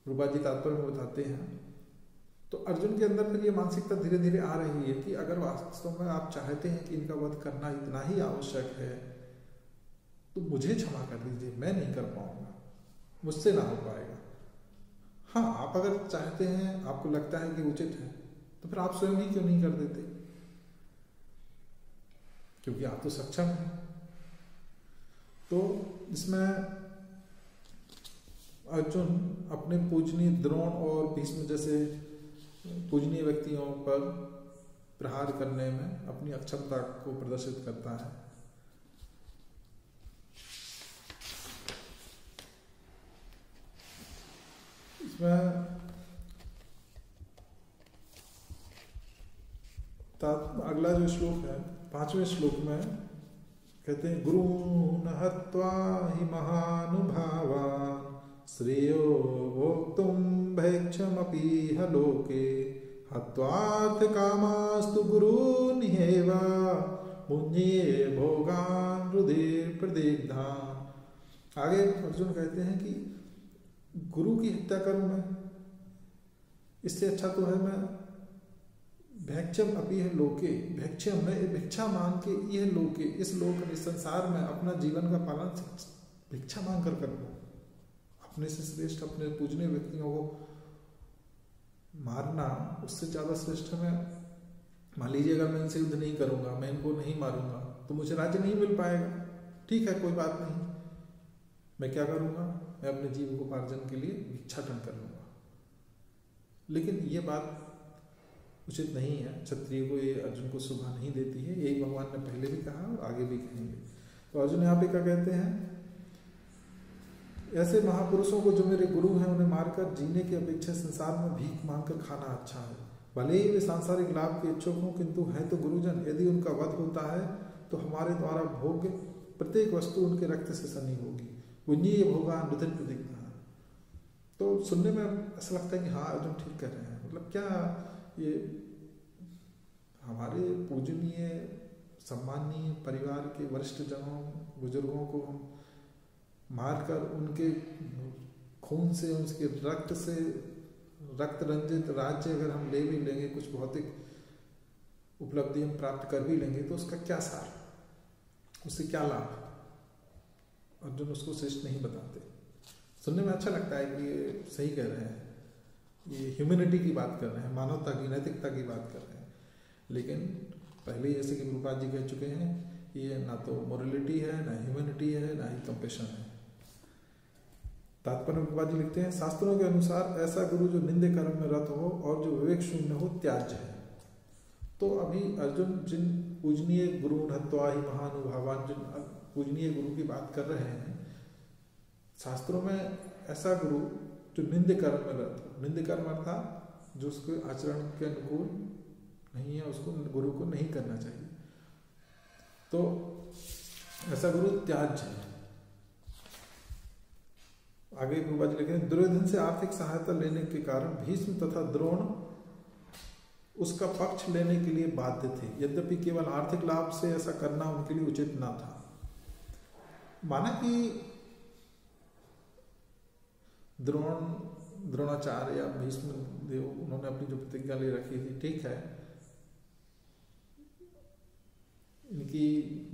प्रभुपाद जी तात्पर्य में बताते हैं, तो अर्जुन के अंदर फिर ये मानसिकता धीरे धीरे आ रही है कि अगर वास्तव में आप चाहते हैं कि इनका वध करना इतना ही आवश्यक है, तो मुझे क्षमा कर दीजिए, मैं नहीं कर पाऊंगा, मुझसे ना हो पाएगा। हाँ, आप अगर चाहते हैं, आपको लगता है कि उचित है, तो फिर आप स्वयं ही क्यों नहीं कर देते, क्योंकि आप तो सक्षम हैं। तो इसमें अर्जुन अपने पूजनीय द्रोण और भीष्म जैसे पूजनीय व्यक्तियों पर प्रहार करने में अपनी अक्षमता को प्रदर्शित करता है। इसमें अगला जो श्लोक है 5वें श्लोक में कहते हैं, गुरून् हत्वा हि महानुभावान् श्रेयो भोक्तुं भैक्षमपीह लोके हत्वार्थ कामास्तु गुरून् ह्येव मुञ्ये भोगान् रुधिर प्रदिग्धान्। आगे अर्जुन कहते हैं कि गुरु की हत्या करूं मैं, इससे अच्छा तो है मैं भैक्षम अपीह लोके, भैक्षम में भिक्षा मांग के यह लोके, इस लोक इस संसार में अपना जीवन का पालन भिक्षा मांग कर लूं। अपने से श्रेष्ठ अपने पूजनीय व्यक्तियों को मारना उससे ज्यादा श्रेष्ठ है। मान लीजिए अगर मैं इनसे युद्ध नहीं करूंगा, मैं इनको नहीं मारूंगा, तो मुझे राज्य नहीं मिल पाएगा। ठीक है, कोई बात नहीं, मैं क्या करूंगा, मैं अपने जीविकोपार्जन के लिए भिक्षाटन कर लूंगा। लेकिन ये बात उचित नहीं है, क्षत्रिय को ये अर्जुन को शोभा नहीं देती है। यही भगवान ने पहले भी कहा और आगे भी कहेंगे। तो अर्जुन यहाँ पे क्या कहते हैं, ऐसे महापुरुषों को जो मेरे गुरु हैं उन्हें मारकर जीने की अपेक्षा संसार में भीख मांगकर खाना अच्छा है। भले ही वे सांसारिक लाभ के इच्छुक हों, किंतु है तो गुरुजन। यदि उनका वध होता है तो हमारे द्वारा भोग्य प्रत्येक वस्तु उनके रक्त से सनी होगी। पुण्य भोगान रुधिर प्रतिज्ञा। तो सुनने में ऐसा लगता है कि हाँ अर्जुन ठीक कह रहे हैं। मतलब क्या ये हमारे पूजनीय सम्मानीय परिवार के वरिष्ठ जनों बुजुर्गों को हम मारकर उनके खून से उसके रक्त से रक्त रंजित राज्य अगर हम ले भी लेंगे, कुछ भौतिक उपलब्धि हम प्राप्त कर भी लेंगे, तो उसका क्या सार, उससे क्या लाभ? अर्जुन उसको श्रेष्ठ नहीं बताते। सुनने में अच्छा लगता है कि ये सही कह रहे हैं, ये ह्यूमैनिटी की बात कर रहे हैं, मानवता की, नैतिकता की बात कर रहे हैं। लेकिन पहले जैसे कि प्रभुपाद जी कह चुके हैं, ये ना तो मोरलिटी है, ना ह्यूमैनिटी है, ना ही कंपैशन है। तात्पर्य में जी लिखते हैं, शास्त्रों के अनुसार ऐसा गुरु जो निंदे कर्म में रत हो और जो विवेक शून्य हो त्याज्य है। तो अभी अर्जुन जिन पूजनीय गुरु हत्वा ही महानुभावान, जिन पूजनीय गुरु की बात कर रहे हैं, शास्त्रों में ऐसा गुरु जो निंदे कर्म में रत हो, निंदे कर्म अर्थात जो उसके आचरण के अनुकूल नहीं है, उसको गुरु को नहीं करना चाहिए, तो ऐसा गुरु त्याज्य है। आगे गुरुबाजी लिखे, दुर्योधन से आर्थिक सहायता लेने के कारण भीष्म तथा द्रोण उसका पक्ष लेने के लिए बाध्य थे, यद्यपि केवल आर्थिक लाभ से ऐसा करना उनके लिए उचित ना था। माना कि द्रोणाचार्य या भीष्म देव उन्होंने अपनी जो प्रतिज्ञा ले रखी थी, ठीक है, इनकी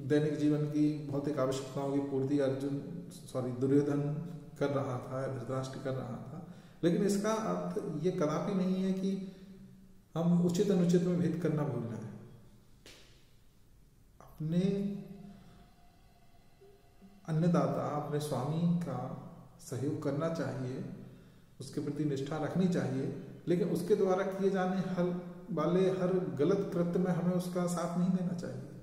दैनिक जीवन की भौतिक आवश्यकताओं की पूर्ति दुर्योधन कर रहा था, धृतराष्ट्र कर रहा था, लेकिन इसका अर्थ ये कदापि नहीं है कि हम उचित अनुचित में भेद करना भूल जाए। अपने अन्नदाता, अपने स्वामी का सहयोग करना चाहिए, उसके प्रति निष्ठा रखनी चाहिए, लेकिन उसके द्वारा किए जाने हर गलत कृत्य में हमें उसका साथ नहीं देना चाहिए।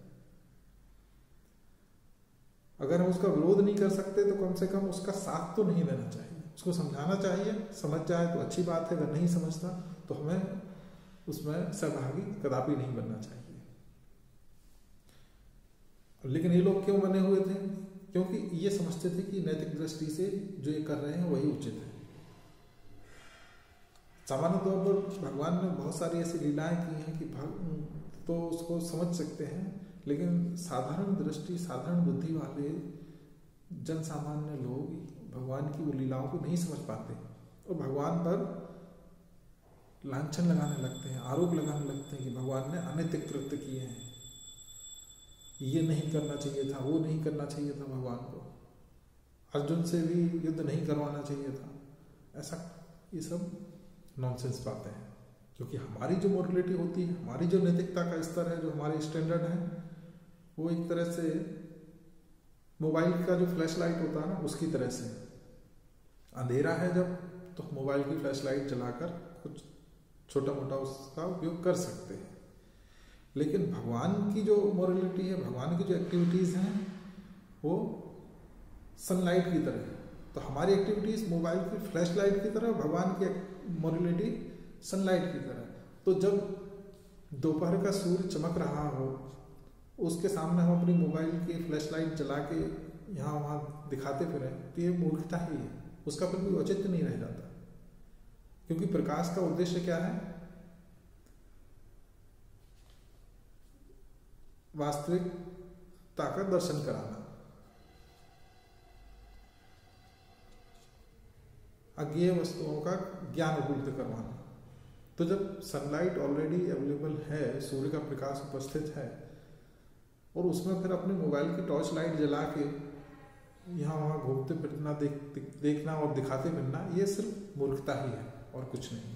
अगर हम उसका विरोध नहीं कर सकते तो कम से कम उसका साथ तो नहीं देना चाहिए, उसको समझाना चाहिए, समझ जाए तो अच्छी बात है, अगर नहीं समझता तो हमें उसमें सहभागी कदापि नहीं बनना चाहिए। लेकिन ये लोग क्यों बने हुए थे? क्योंकि ये समझते थे कि नैतिक दृष्टि से जो ये कर रहे हैं वही उचित है। सामान्य तौर पर भगवान ने बहुत सारी ऐसी लीलाएं की हैं कि तो उसको समझ सकते हैं, लेकिन साधारण दृष्टि, साधारण बुद्धि वाले जन सामान्य लोग भगवान की वो लीलाओं को नहीं समझ पाते और भगवान पर लांछन लगाने लगते हैं, आरोप लगाने लगते हैं कि भगवान ने अनैतिक कृत्य किए हैं, ये नहीं करना चाहिए था, वो नहीं करना चाहिए था, भगवान को अर्जुन से भी युद्ध नहीं करवाना चाहिए था। ऐसा ये सब नॉनसेंस बातें हैं, क्योंकि हमारी जो मोरलिटी होती है, हमारी जो नैतिकता का स्तर है, जो हमारे स्टैंडर्ड है, वो एक तरह से मोबाइल का जो फ्लैश लाइट होता है ना, उसकी तरह से। अंधेरा है जब, तो मोबाइल की फ्लैश लाइट जलाकर कुछ छोटा मोटा उसका उपयोग कर सकते हैं, लेकिन भगवान की जो मोरलिटी है, भगवान की जो एक्टिविटीज़ हैं, वो सनलाइट की तरह है। तो हमारी एक्टिविटीज़ मोबाइल की फ्लैश लाइट की तरह, भगवान की मोरलिटी सनलाइट की तरह। तो जब दोपहर का सूर्य चमक रहा हो, उसके सामने हम अपनी मोबाइल की फ्लैश लाइट जला के यहाँ वहाँ दिखाते फिरें, तो ये मूर्खता ही है, उसका फिर कोई औचित्य नहीं रह जाता। क्योंकि प्रकाश का उद्देश्य क्या है? वास्तविकता का दर्शन कराना, अज्ञेय वस्तुओं का ज्ञान उपलब्ध करवाना। तो जब सनलाइट ऑलरेडी अवेलेबल है, सूर्य का प्रकाश उपस्थित है, और उसमें फिर अपने मोबाइल की टॉर्च लाइट जला के यहाँ वहाँ घूमते फिरना, देखना और दिखाते फिरना, ये सिर्फ मूर्खता ही है और कुछ नहीं।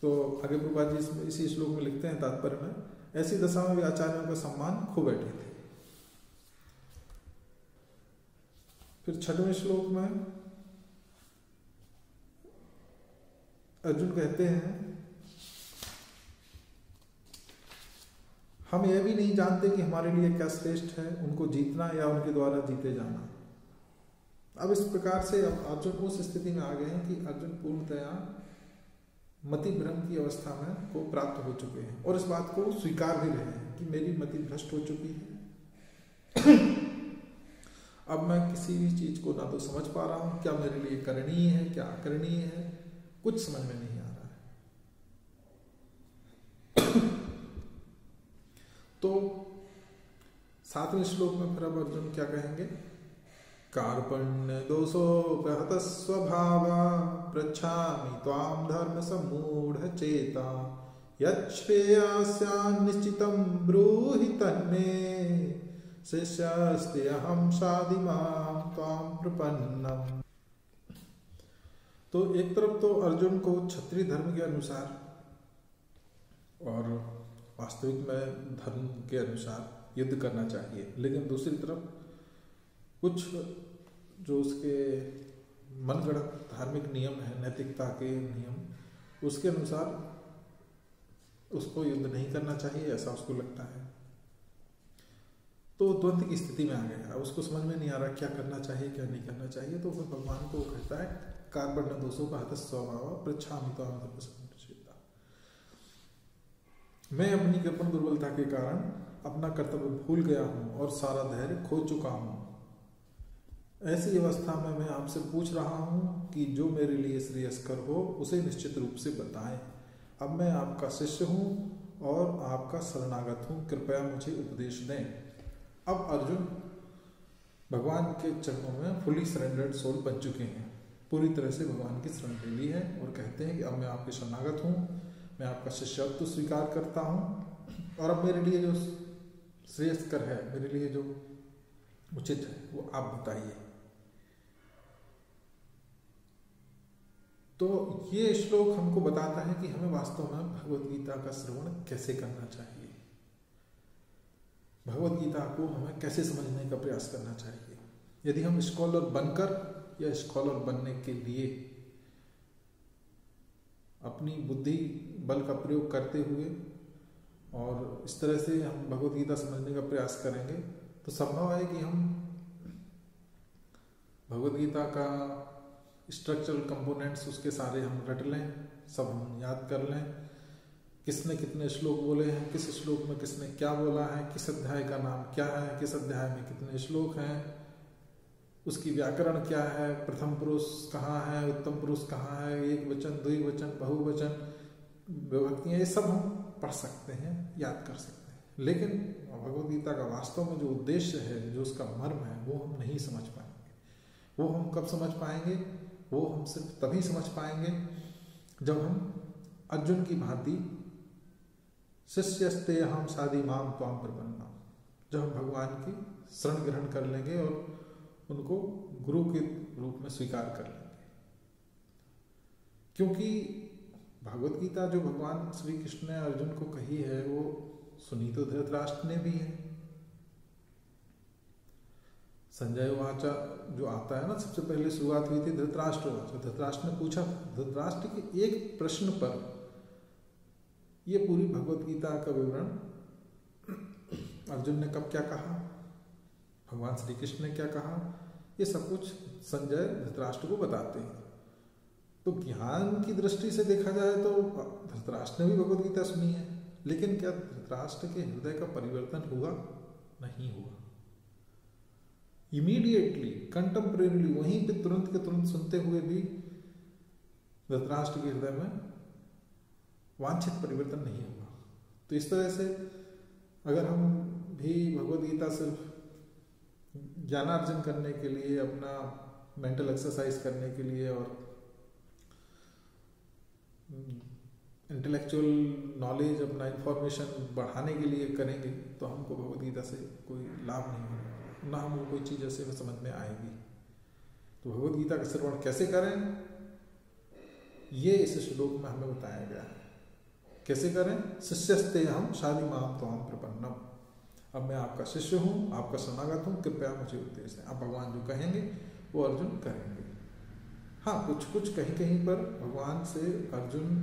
तो आगे प्रभुपाद जी इसी श्लोक में लिखते हैं तात्पर्य में, ऐसी दशा में भी आचार्यों का सम्मान खो बैठे थे। फिर 6वें श्लोक में अर्जुन कहते हैं, हम यह भी नहीं जानते कि हमारे लिए क्या श्रेष्ठ है, उनको जीतना या उनके द्वारा जीते जाना। अब इस प्रकार से अब अर्जुन उस स्थिति में आ गए हैं कि अर्जुन पूर्णतया मति भ्रम की अवस्था में को प्राप्त हो चुके हैं और इस बात को स्वीकार भी रहे हैं कि मेरी मति भ्रष्ट हो चुकी है। अब मैं किसी भी चीज को ना तो समझ पा रहा हूं, क्या मेरे लिए करणीय है, क्या अकरणीय है, कुछ समझ में नहीं आ रहा है। तो 7वें श्लोक में फिर अब अर्जुन क्या कहेंगे? कार्पण्य दोषोपहत स्वभावा पृच्छामि त्वां धर्म सम्मूढ़ चेता यच्छ्रेयस्यान्निश्चितं ब्रूहि तन्मे शिष्यस्तेऽहं साधिमां त्वां प्रपन्नम्। तो एक तरफ तो अर्जुन को क्षत्रिय धर्म के अनुसार और वास्तविक में धर्म के अनुसार युद्ध करना चाहिए, लेकिन दूसरी तरफ कुछ जो उसके मनगढ़ंत धार्मिक नियम है, नैतिकता के नियम, उसके अनुसार उसको युद्ध नहीं करना चाहिए, ऐसा उसको लगता है। तो द्वंद्व की स्थिति में आ गया, उसको समझ में नहीं आ रहा क्या करना चाहिए क्या नहीं करना चाहिए। तो फिर भगवान को कहता है कार्बन दोषों का हत स्वभाव पृच्छामि त्वां धर्मसंहिता, मैं अपनी कृपण दुर्बलता के कारण अपना कर्तव्य भूल गया हूं और सारा धैर्य खो चुका हूं। ऐसी अवस्था में मैं आपसे पूछ रहा हूं कि जो मेरे लिए श्रेयस्कर हो उसे निश्चित रूप से बताएं। अब मैं आपका शिष्य हूं और आपका शरणागत हूं, कृपया मुझे उपदेश दें। अब अर्जुन भगवान के चरणों में फुली सरेंडर्ड सोल बन चुके हैं, पूरी तरह से भगवान की शरण ले ली है और कहते हैं कि अब मैं आपके शरणागत हूँ, मैं आपका शिष्यत्व स्वीकार करता हूँ और अब मेरे लिए जो श्रेयस्कर है, मेरे लिए जो उचित है वो आप बताइए। तो ये श्लोक हमको बताता है कि हमें वास्तव में भगवत गीता का श्रवण कैसे करना चाहिए, भगवत गीता को हमें कैसे समझने का प्रयास करना चाहिए। यदि हम स्कॉलर बनकर या स्कॉलर बनने के लिए अपनी बुद्धि बल का प्रयोग करते हुए और इस तरह से हम भगवत गीता समझने का प्रयास करेंगे तो संभव है कि हम भगवत गीता का स्ट्रक्चरल कंपोनेंट्स उसके सारे हम रट लें, सब हम याद कर लें, किसने कितने श्लोक बोले हैं, किस श्लोक में किसने क्या बोला है, किस अध्याय का नाम क्या है, किस अध्याय में कितने श्लोक हैं, उसकी व्याकरण क्या है, प्रथम पुरुष कहाँ है, उत्तम पुरुष कहाँ है, एक वचन, द्विवचन, बहुवचन, विभक्तियाँ, ये सब हम पढ़ सकते हैं, याद कर सकते हैं। लेकिन भगवद गीता का वास्तव में जो उद्देश्य है, जो उसका मर्म है, वो हम नहीं समझ पाएंगे। वो हम कब समझ पाएंगे? वो हम सिर्फ तभी समझ पाएंगे जब हम अर्जुन की भांति शिष्यस्ते हम साधि माम त्वाम प्रपन्ना, जब हम भगवान की शरण ग्रहण कर लेंगे और उनको गुरु के रूप में स्वीकार कर लेंगे। क्योंकि भगवत गीता जो भगवान श्री कृष्ण ने अर्जुन को कही है वो सुनी तो धृतराष्ट्र ने भी है। संजय वाचा जो आता है ना, सबसे पहले शुरुआत हुई थी धृतराष्ट्र वाचा। धृतराष्ट्र ने पूछा, धृतराष्ट्र के एक प्रश्न पर ये पूरी भगवत गीता का विवरण अर्जुन ने कब क्या कहा, भगवान श्री कृष्ण ने क्या कहा, ये सब कुछ संजय धृतराष्ट्र को बताते हैं। तो ज्ञान की दृष्टि से देखा जाए तो धृतराष्ट्र ने भी भगवत गीता सुनी है, लेकिन क्या धृतराष्ट्र के हृदय का परिवर्तन हुआ? नहीं हुआ। इमीडिएटली, कंटेम्परेरीली, वहीं पे तुरंत के तुरंत सुनते हुए भी धृतराष्ट्र के हृदय में वांछित परिवर्तन नहीं हुआ। तो इस तरह से अगर हम भी भगवत गीता सिर्फ ज्ञानार्जन करने के लिए, अपना मेंटल एक्सरसाइज करने के लिए और इंटेलेक्चुअल नॉलेज, अपना इंफॉर्मेशन बढ़ाने के लिए करेंगे तो हमको भगवत गीता से कोई लाभ नहीं होगा, ना हमको कोई चीज़ ऐसे में समझ में आएगी। तो भगवत गीता का श्रवण कैसे करें, ये इस श्लोक में हमें बताया गया है। कैसे करें? शिष्यस्ते हम शादी माम त्वाम प्रपन्नम, अब मैं आपका शिष्य हूँ, आपका शरणागत हूँ, कृपया मुझे उपदेश दें। अब भगवान जो कहेंगे वो अर्जुन करेंगे। हाँ, कुछ कुछ कहीं कहीं पर भगवान से अर्जुन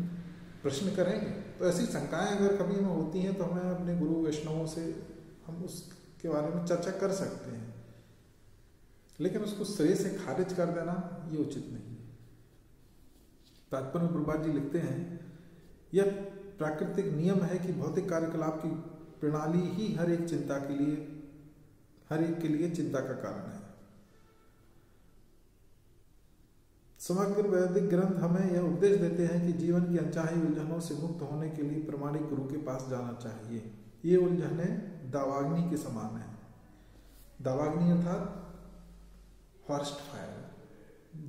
प्रश्न करेंगे, तो ऐसी शंकाएं अगर कभी में होती हैं तो हमें अपने गुरु वैष्णवों से हम उसके बारे में चर्चा कर सकते हैं, लेकिन उसको सिरे से खारिज कर देना ये उचित नहीं है। तात्पर्य में प्रभुपाद जी लिखते हैं, यह प्राकृतिक नियम है कि भौतिक कार्यकलाप की प्रणाली ही हर एक के लिए चिंता का कारण है। समग्र वैदिक ग्रंथ हमें यह उपदेश देते हैं कि जीवन की अनचाही उलझनों से मुक्त होने के लिए प्रामाणिक गुरु के पास जाना चाहिए। ये उलझनें दावाग्नि के समान है। दावाग्नि अर्थात फॉरेस्ट फायर,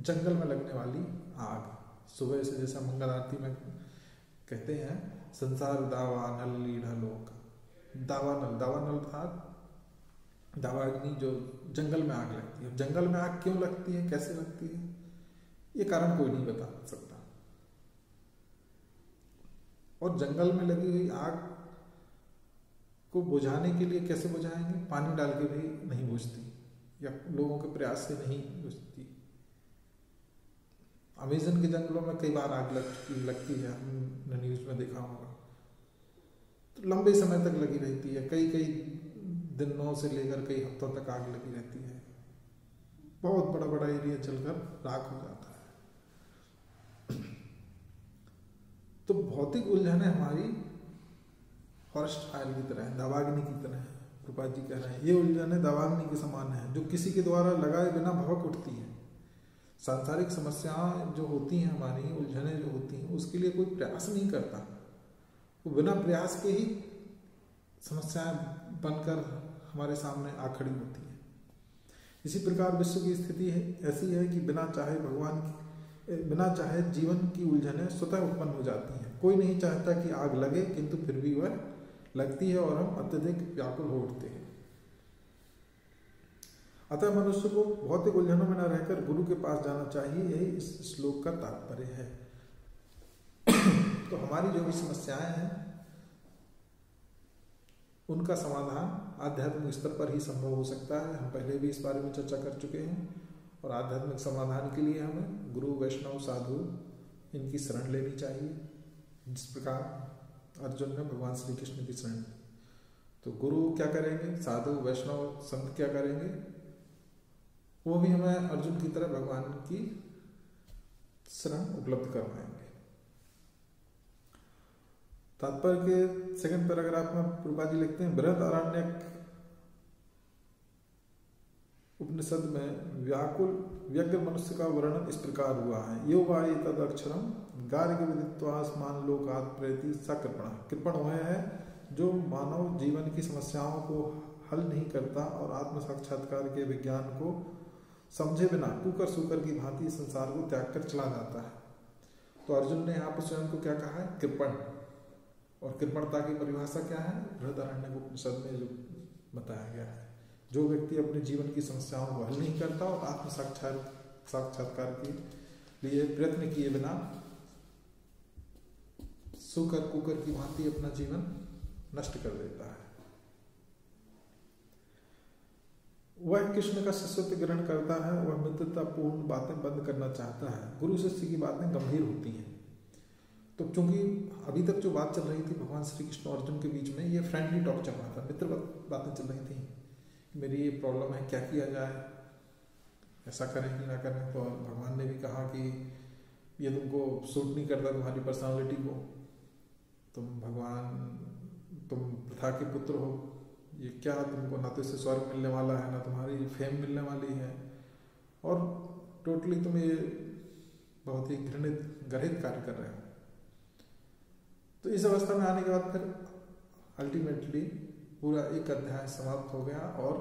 जंगल में लगने वाली आग। सुबह से जैसा मंगल आरती में कहते हैं, संसार दावा नल लीढ़ा लोक। दावानल अर्थात दावाग्नि, जो जंगल में आग लगती है। जंगल में आग क्यों लगती है, कैसे लगती है, ये कारण कोई नहीं बता सकता। और जंगल में लगी हुई आग को बुझाने के लिए कैसे बुझाएंगे? पानी डाल के भी नहीं बुझती। या लोगों के प्रयास से नहीं बुझती। अमेज़न के जंगलों में कई बार आग लगती है, हमने न्यूज़ में देखा होगा, तो लंबे समय तक लगी रहती है, कई कई दिनों से लेकर कई हफ्तों तक आग लगी रहती है, बहुत बड़ा बड़ा एरिया जलकर राख हो जाता है। तो भौतिक उलझने हमारी फॉरेस्ट फायर की तरह है, दावाग्नि की तरह है। प्रभुपाद जी कह रहे हैं ये उलझने दावाग्नि के समान है, जो किसी के द्वारा लगाए बिना भभक उठती है। सांसारिक समस्याएं जो होती हैं, हमारी उलझने जो होती हैं, उसके लिए कोई प्रयास नहीं करता, वो बिना प्रयास के ही समस्याएं बनकर हमारे सामने आ खड़ी होती हैं। इसी प्रकार विश्व की स्थिति ऐसी है कि बिना चाहे जीवन की उलझनें स्वतः उत्पन्न हो जाती हैं। कोई नहीं चाहता कि आग लगे, किंतु फिर भी वह लगती है और हम अत्यधिक व्याकुल हो उठते हैं। अतः मनुष्य को भौतिक उलझनों में न रहकर गुरु के पास जाना चाहिए, यही इस श्लोक का तात्पर्य है। तो हमारी जो भी समस्याएं हैं उनका समाधान आध्यात्मिक स्तर पर ही संभव हो सकता है। हम पहले भी इस बारे में चर्चा कर चुके हैं, और आध्यात्मिक समाधान के लिए हमें गुरु, वैष्णव, साधु इनकी शरण लेनी चाहिए, जिस प्रकार अर्जुन ने भगवान श्री कृष्ण की शरण ली। तो गुरु क्या करेंगे, साधु, वैष्णव, संत क्या करेंगे, वो भी हमें अर्जुन की तरह भगवान की शरण उपलब्ध करवाएंगे। तात्पर्य के सेकंड पैराग्राफ में प्रभुपाद जी लिखते हैं, बृहदारण्यक उपनिषद में व्याकुल व्यग्र मनुष्य का वर्णन इस प्रकार हुआ है। यो वा एतद अक्षरम गार्ग्य विदित्वास्मान लोकात् प्रयति स कृपण। कृपण वह है जो मानव जीवन की समस्याओं को हल नहीं करता और आत्म साक्षात्कार के विज्ञान को समझे बिना कुकर सुकर की भांति संसार को त्याग कर चला जाता है। तो अर्जुन ने यहाँ पर स्वयं को क्या कहा है, कृपण। और कृपणता की परिभाषा क्या है, बृहदारण्यक उपनिषद में जो बताया गया है, जो व्यक्ति अपने जीवन की समस्याओं को हल नहीं करता और आत्म साक्षात्कार के लिए प्रयत्न किए बिना सुकर कुकर की भांति अपना जीवन नष्ट कर देता है, वह कृष्ण का शिष्यत्व ग्रहण करता है। वह मित्रतापूर्ण बातें बंद करना चाहता है। गुरु शिष्य की बातें गंभीर होती हैं। तो चूंकि अभी तक जो बात चल रही थी भगवान श्री कृष्ण और अर्जुन के बीच में, ये फ्रेंडली टॉक चल रहा था, मित्र बातें चल रही थी। मेरी ये प्रॉब्लम है, क्या किया जाए, ऐसा करें कि ना करें। तो भगवान ने भी कहा कि ये तुमको सूट नहीं करता, तुम्हारी पर्सनालिटी को, तुम प्रथा के पुत्र हो, ये क्या, तुमको ना तो इससे स्वर्ग मिलने वाला है, ना तुम्हारी फेम मिलने वाली है, और टोटली तुम ये बहुत ही गर्हित कार्य कर रहे हो। तो इस अवस्था में आने के बाद फिर अल्टीमेटली पूरा एक अध्याय समाप्त हो गया, और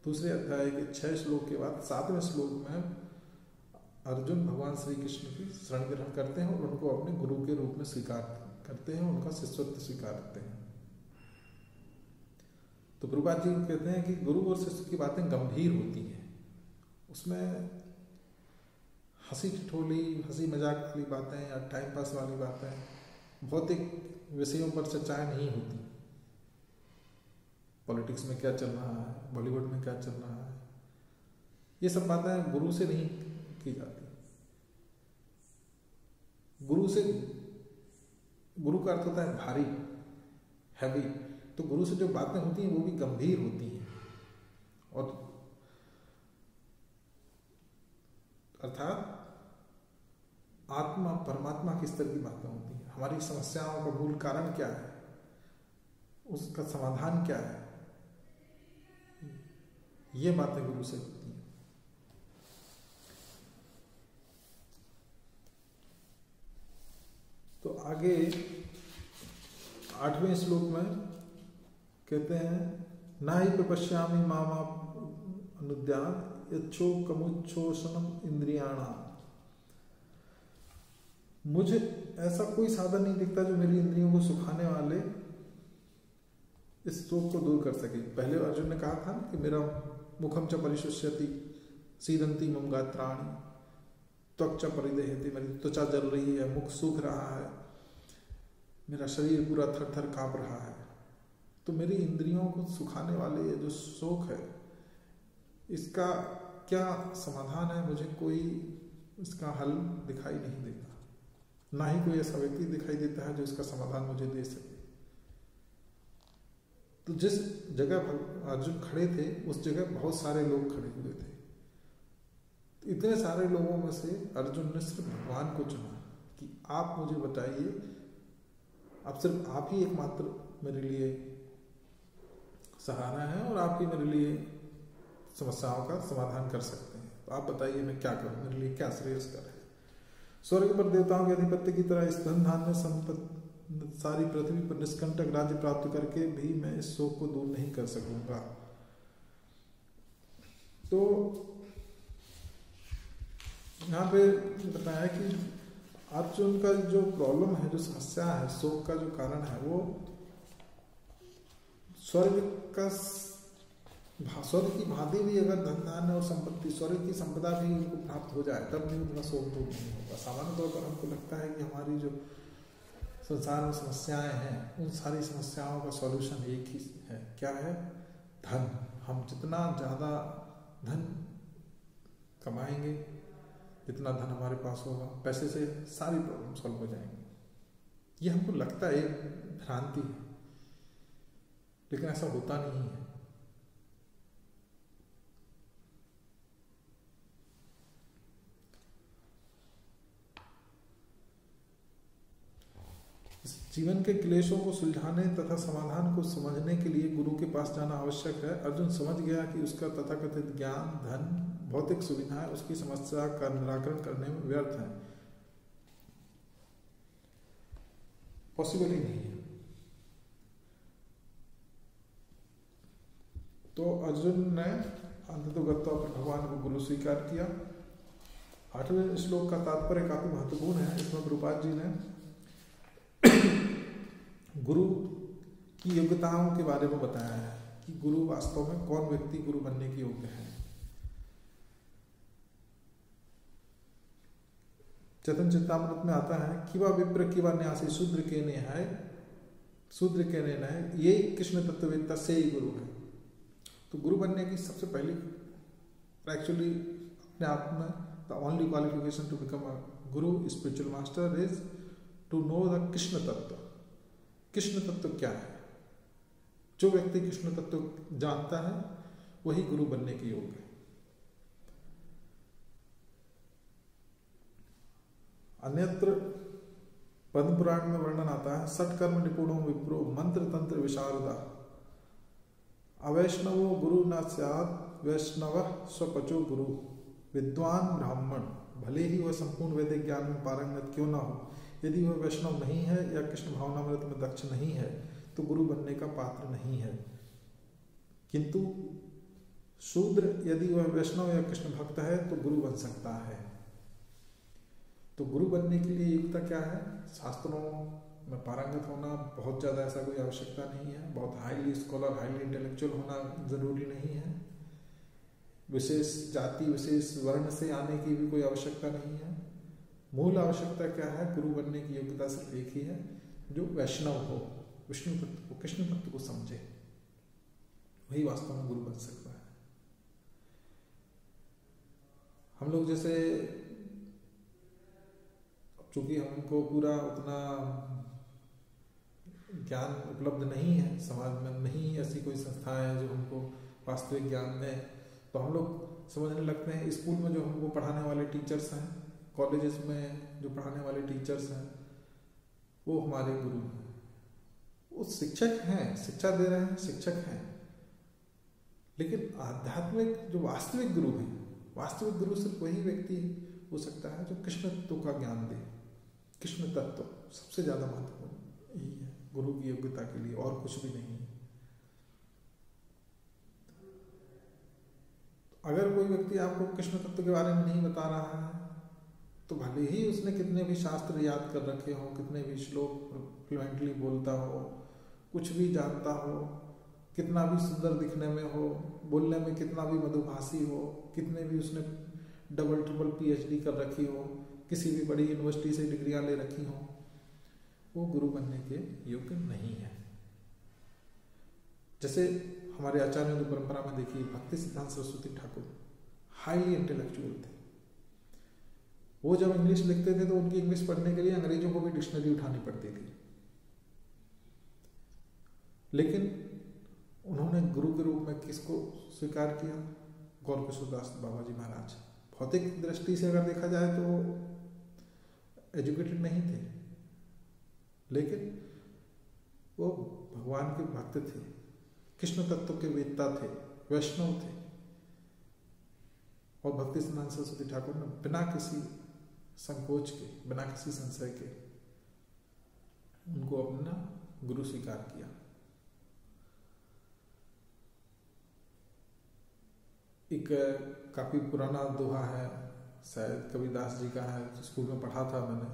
दूसरे अध्याय के 6 श्लोक के बाद 7वें श्लोक में अर्जुन भगवान श्री कृष्ण की शरण ग्रहण करते हैं और उनको अपने गुरु के रूप में स्वीकार करते हैं, उनका शिष्यत्व स्वीकार करते हैं। तो प्रभुपाद जी कहते हैं कि गुरु और शिष्य की बातें गंभीर होती हैं, उसमें हंसी ठिठोली, हंसी मजाक वाली बातें या टाइम पास वाली बातें, भौतिक विषयों पर चर्चाएं नहीं होती। पॉलिटिक्स में क्या चल रहा है, बॉलीवुड में क्या चल रहा है, ये सब बातें गुरु से नहीं की जाती। गुरु का अर्थ होता है भारी, हैवी। तो गुरु से जो बातें होती हैं वो भी गंभीर होती हैं, और अर्थात आत्मा परमात्मा के स्तर की बातें होती हैं। हमारी समस्याओं का मूल कारण क्या है, उसका समाधान क्या है, ये बातें गुरु से होती हैं। तो आगे 8वें श्लोक में कहते हैं, ना ही प्रपश्यामि मामा अनुद्यान यच्छो कमुच्छोषणम इंद्रियाणाम। मुझे ऐसा कोई साधन नहीं दिखता जो मेरी इंद्रियों को सुखाने वाले इस शोक को दूर कर सके। पहले अर्जुन ने कहा था कि मेरा मुखम च परिशुष्यति सीदंती मम गात्राणि त्वक च परिदेहति, मेरी त्वचा जल रही है, मुख सूख रहा है, मेरा शरीर पूरा थर थर कांप रहा है। तो मेरी इंद्रियों को सुखाने वाले ये जो शोक है, इसका क्या समाधान है, मुझे कोई इसका हल दिखाई नहीं देता। ना ही कोई ऐसा व्यक्ति दिखाई देता है जो इसका समाधान मुझे दे सके। तो जिस जगह अर्जुन खड़े थे उस जगह बहुत सारे लोग खड़े हुए थे। इतने सारे लोगों में से अर्जुन ने सिर्फ भगवान को चुना कि आप मुझे बताइए, अब सिर्फ आप ही एकमात्र मेरे लिए सहारा है और आप ही मेरे लिए समस्याओं का समाधान कर सकते हैं। तो आप बताइए मैं क्या करूं, मेरे लिए क्या श्रेयस्कर है। स्वर्ग पर देवताओं के अधिपत्य की तरह इस धन धान्य संपत्ति सारी पृथ्वी पर निष्कंटक राज्य प्राप्त करके भी मैं इस शोक को दूर नहीं कर सकूंगा। तो यहाँ पे बताया कि अर्जुन का जो प्रॉब्लम है, जो समस्या है, शोक का जो कारण है, वो स्वर्ग की भांति भी अगर धन धान्य और संपत्ति, स्वर्ग की संपदा भी उनको प्राप्त हो जाए तब भी उनका शोक दूर नहीं होगा। सामान्य तौर पर हमको लगता है कि हमारी जो संसार में समस्याएं हैं उन सारी समस्याओं का सॉल्यूशन एक ही है, क्या है? धन। हम जितना ज़्यादा धन कमाएंगे, जितना धन हमारे पास होगा, पैसे से सारी प्रॉब्लम सॉल्व हो जाएंगी। ये हमको लगता है, एक भ्रांति है, लेकिन ऐसा होता नहीं है। जीवन के क्लेशों को सुलझाने तथा समाधान को समझने के लिए गुरु के पास जाना आवश्यक है। अर्जुन समझ गया कि उसका तथाकथित ज्ञान, धन, भौतिक सुविधाएं उसकी समस्या का निराकरण करने में व्यर्थ हैं, पॉसिबल ही नहीं है। तो अर्जुन ने अंततोगत्वा भगवान को गुरु स्वीकार किया। 8वें श्लोक का तात्पर्य काफी महत्वपूर्ण है। इसमें प्रभुपाद जी ने गुरु की योग्यताओं के बारे में बताया है कि गुरु वास्तव में कौन व्यक्ति गुरु बनने के योग्य है। चैतन्य चेतामृत में आता है कि वह विप्र की वह न्यासी शूद्र के ने है, शूद्र के ने है, ये कृष्ण तत्ववेत्ता से ही गुरु है। तो गुरु बनने की सबसे पहली, एक्चुअली अपने आप में the only qualification to become a guru, spiritual master is to know the Krishna tattva. Krishna तत्व क्या है? जो व्यक्ति कृष्ण तत्व जानता है वही गुरु बनने के योग्य है। अन्यत्र पद्म पुराण में वर्णन आता है, सटकर्म निपुणो विप्रो मंत्र तंत्र विशारदा अवैष्णवो गुरु न स्यात् वैष्णव स्वपचो गुरु। विद्वान ब्राह्मण भले ही वह संपूर्ण वैदिक ज्ञान में पारंगत क्यों न हो, यदि वह वैष्णव नहीं है या कृष्ण भावनामृत में दक्ष नहीं है तो गुरु बनने का पात्र नहीं है। किंतु शूद्र यदि वह वैष्णव या कृष्ण भक्त है तो गुरु बन सकता है। तो गुरु बनने के लिए योग्यता क्या है? शास्त्रों में पारंगत होना, बहुत ज़्यादा ऐसा कोई आवश्यकता नहीं है। बहुत हाईली स्कॉलर, हाईली इंटेलेक्चुअल होना जरूरी नहीं है। विशेष जाति, विशेष वर्ण से आने की भी कोई आवश्यकता नहीं है। मूल आवश्यकता क्या है? गुरु बनने की योग्यता सिर्फ एक ही है, जो वैष्णव हो, विष्णु तत्व को, कृष्ण तत्व को समझे, वही वास्तव में गुरु बन सकता है। हम लोग जैसे, चूंकि हमको पूरा उतना ज्ञान उपलब्ध नहीं है, समाज में नहीं ऐसी कोई संस्था है जो हमको वास्तविक ज्ञान दे, तो हम लोग समझने लगते हैं स्कूल में जो हमको पढ़ाने वाले टीचर्स हैं, कॉलेजेस में जो पढ़ाने वाले टीचर्स हैं, वो हमारे गुरु हैं। वो शिक्षक हैं, शिक्षा दे रहे हैं, शिक्षक हैं। लेकिन आध्यात्मिक जो वास्तविक गुरु हैं, वास्तविक गुरु सिर्फ वही व्यक्ति हो सकता है जो कृष्ण तत्व का ज्ञान दे। कृष्ण तत्व सबसे ज्यादा महत्वपूर्ण यही है गुरु की योग्यता के लिए, और कुछ भी नहीं है। अगर कोई व्यक्ति आपको कृष्ण तत्व के बारे में नहीं बता रहा है तो भले ही उसने कितने भी शास्त्र याद कर रखे हो, कितने भी श्लोक फ्लुएंटली बोलता हो, कुछ भी जानता हो, कितना भी सुंदर दिखने में हो, बोलने में कितना भी मधुभाषी हो, कितने भी उसने डबल ट्रिपल PhD कर रखी हो, किसी भी बड़ी यूनिवर्सिटी से डिग्रियां ले रखी हो, वो गुरु बनने के योग्य नहीं है। जैसे हमारे आचार्यों की परंपरा में देखिए, भक्ति सिद्धांत सरस्वती ठाकुर हाईली इंटेलेक्चुअल थे। वो जब इंग्लिश लिखते थे तो उनकी इंग्लिश पढ़ने के लिए अंग्रेजों को भी डिक्शनरी उठानी पड़ती थी, लेकिन उन्होंने गुरु के रूप में किसको स्वीकार किया? गौर किशोरदास बाबा जी महाराज। भौतिक दृष्टि से अगर देखा जाए तो एजुकेटेड नहीं थे, लेकिन वो भगवान के भक्त थे, कृष्ण तत्व के वेदता थे, वैष्णव थे। और भक्ति सिद्धांत सरस्वती ठाकुर ने बिना किसी संकोच के, बिना किसी संशय के उनको अपना गुरु स्वीकार किया। एक काफी पुराना दोहा है, शायद कबीरदास जी का है, स्कूल में पढ़ा था मैंने,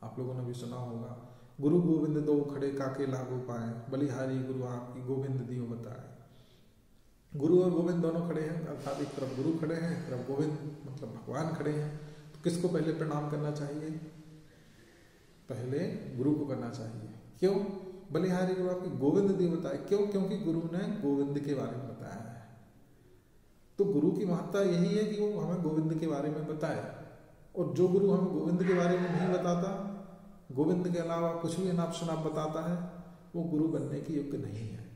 आप लोगों ने भी सुना होगा। गुरु गोविंद दो खड़े काके लागो पाए, बलिहारी गुरु आपकी गोविंद दियो बताए। गुरु और गोविंद दोनों खड़े हैं, अर्थात एक तरफ गुरु खड़े हैं, एक तरफ गोविंद मतलब भगवान खड़े हैं। तो किसको पहले प्रणाम करना चाहिए? पहले गुरु को करना चाहिए। क्यों? बलिहारी गुरु आपकी गोविंद दियो बताए। क्यों? क्योंकि गुरु ने गोविंद के बारे में बताया है। तो गुरु की महत्ता यही है कि वो हमें गोविंद के बारे में बताए, और जो गुरु हमें गोविंद के बारे में नहीं बताता, गोविंद के अलावा कुछ भी अनाप शनाप बताता है, वो गुरु बनने की योग्य नहीं है।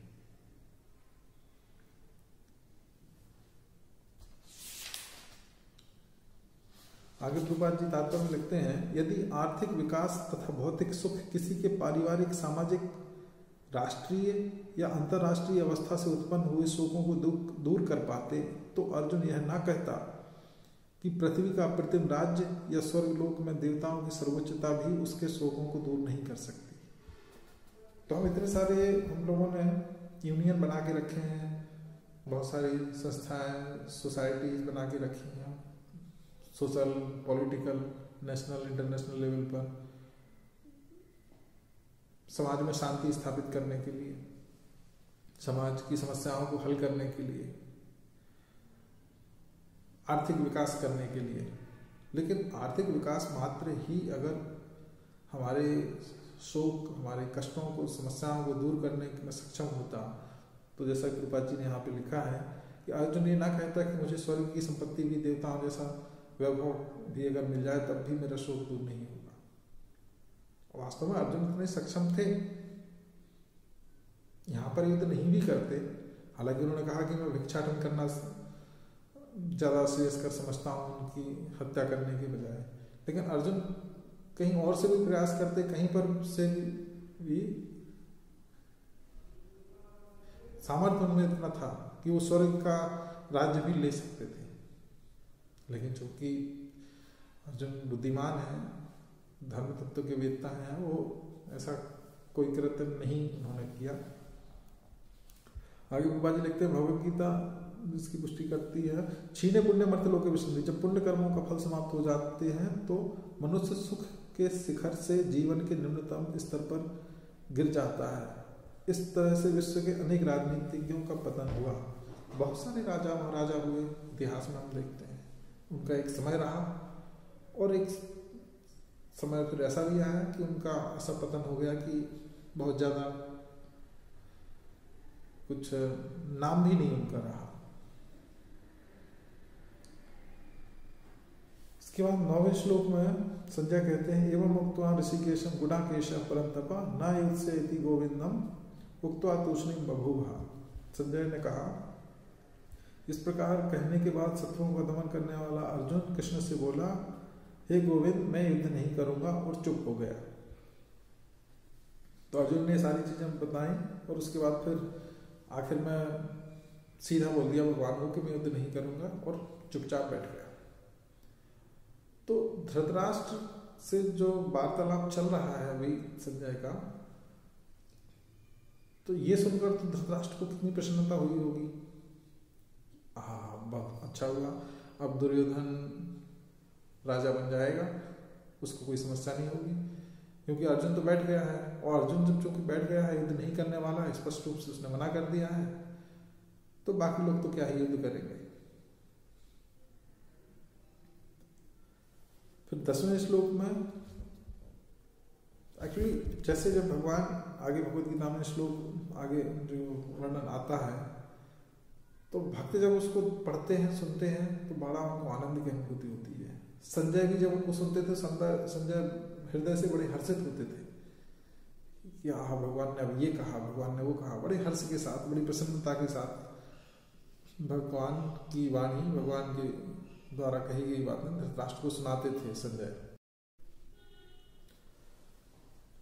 आगे प्रभुपाद जी तात्पर्य में लिखते हैं, यदि आर्थिक विकास तथा भौतिक सुख किसी के पारिवारिक, सामाजिक, राष्ट्रीय या अंतर्राष्ट्रीय अवस्था से उत्पन्न हुए शोकों को दूर कर पाते, तो अर्जुन यह ना कहता कि पृथ्वी का अप्रतिम राज्य या स्वर्गलोक में देवताओं की सर्वोच्चता भी उसके शोकों को दूर नहीं कर सकती। तो हम इतने सारे हम लोगों ने यूनियन बना के रखे हैं, बहुत सारी संस्थाएं, सोसाइटीज बना के रखी हैं, social, political, national, international level पर समाज में शांति स्थापित करने के लिए, समाज की समस्याओं को हल करने के लिए, आर्थिक विकास करने के लिए। लेकिन आर्थिक विकास मात्र ही अगर हमारे शोक, हमारे कष्टों को, समस्याओं को दूर करने में सक्षम होता, तो जैसा प्रभुपाद जी ने यहाँ पे लिखा है कि अर्जुन ये ना कहता कि मुझे स्वर्ग की संपत्ति भी, देवताओं जैसा वैभव भी अगर मिल जाए तब भी मेरा शोक दूर नहीं होगा। वास्तव में अर्जुन इतने सक्षम थे, यहाँ पर युद्ध नहीं भी करते। हालांकि उन्होंने कहा कि मैं भिक्षाटन करना ज्यादा श्रेयस्कर समझता हूँ उनकी हत्या करने के बजाय, लेकिन अर्जुन कहीं और से भी प्रयास करते, कहीं पर से भी सामर्थ्य उनमें इतना था कि वो स्वर्ग का राज्य भी ले सकते थे। लेकिन चूंकि अर्जुन बुद्धिमान है, धर्म तत्व के वेदता हैं, वो ऐसा कोई कृत्य नहीं उन्होंने किया। आगे प्रभुपाद जी लिखते हैं, भगवद गीता जिसकी पुष्टि करती है, छीने पुण्य मर्त्य लोके विसंधि। जब पुण्य कर्मों का फल समाप्त हो जाते हैं तो मनुष्य सुख के शिखर से जीवन के निम्नतम स्तर पर गिर जाता है। इस तरह से विश्व के अनेक राजनीतिज्ञों का पतन हुआ। बहुत सारे राजा महाराजा हुए, इतिहास में हम देखते हैं। उनका एक समय रहा और एक समय फिर ऐसा भी आया कि उनका ऐसा पतन हो गया कि बहुत ज्यादा कुछ नाम भी नहीं उनका रहा। इसके बाद 9वें श्लोक में संजय कहते हैं, एवं उक्त्वा ऋषिकेशम गुडाकेश परम तपा न युत्सेति गोविंदम उक्त्वा तूष्णीम बभूवः। संजय ने कहा, इस प्रकार कहने के बाद शत्रुओं का दमन करने वाला अर्जुन कृष्ण से बोला, हे गोविंद, मैं युद्ध नहीं करूंगा, और चुप हो गया। तो अर्जुन ने सारी चीजें बताई और उसके बाद फिर आखिर में सीधा बोल दिया भगवान को कि मैं युद्ध नहीं करूंगा, और चुपचाप बैठ गया। तो धृतराष्ट्र से जो वार्तालाप चल रहा है अभी संजय का, तो ये सुनकर तो धृतराष्ट्र को कितनी प्रसन्नता हुई होगी। बहुत अच्छा हुआ, अब दुर्योधन राजा बन जाएगा, उसको कोई समस्या नहीं होगी, क्योंकि अर्जुन तो बैठ गया है। और अर्जुन जब चूंकि बैठ गया है, युद्ध नहीं करने वाला है, स्पष्ट रूप से उसने मना कर दिया है, तो बाकी लोग तो क्या ही युद्ध करेंगे। फिर 10वें श्लोक में एक्चुअली जैसे जब भगवान आगे भगवद गीता में श्लोक आगे जो वर्णन आता है तो भक्त जब उसको पढ़ते हैं, सुनते हैं, तो बड़ा उनको आनंद की अनुभूति होती है। संजय भी जब उनको सुनते थे, संजय हृदय से बड़े हर्षित होते थे कि आह, भगवान ने अब ये कहा, भगवान ने वो कहा। बड़े हर्ष के साथ, बड़ी प्रसन्नता के साथ भगवान की वाणी, भगवान के द्वारा कही गई बातें धृतराष्ट्र को सुनाते थे संजय।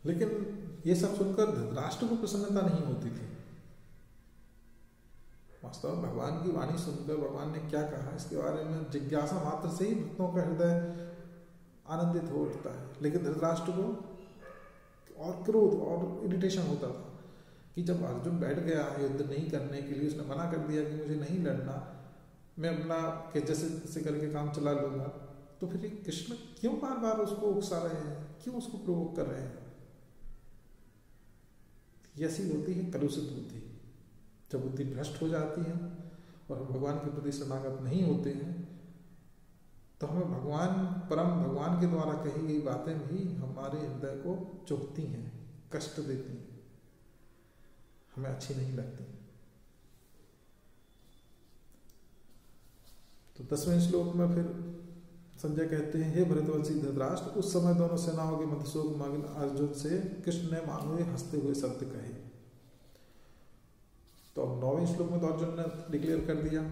लेकिन ये सब सुनकर धृतराष्ट्र को प्रसन्नता नहीं होती थी। वास्तव में भगवान की वाणी सुनकर भगवान ने क्या कहा इसके बारे में जिज्ञासा मात्र से ही भक्तों का हृदय आनंदित हो उठता है। लेकिन धृतराष्ट्र को और क्रोध और इरिटेशन होता था कि जब अर्जुन बैठ गया है युद्ध नहीं करने के लिए, उसने मना कर दिया कि मुझे नहीं लड़ना, मैं अपना के जैसे करके काम चला लूंगा, तो फिर कृष्ण क्यों बार बार उसको उकसा रहे हैं, क्यों उसको प्रोवोक कर रहे हैं? ऐसी होती है कलुषित बुद्धि। जब बुद्धि भ्रष्ट हो जाती है और हम भगवान के प्रति शरणागत नहीं होते हैं, तो हमें परम भगवान के द्वारा कही गई बातें भी हमारे हृदय को चुभती हैं, कष्ट देती हैं, हमें अच्छी नहीं लगती। तो 10वें श्लोक में फिर संजय कहते हैं, हे भरतवंशी धृतराष्ट्र, उस समय दोनों सेनाओं के मध्य शोक मग्न अर्जुन से कृष्ण ने मानो हंसते हुए शब्द कहे। तो अब 9वें श्लोक में तो अर्जुन ने डिक्लेयर कर दिया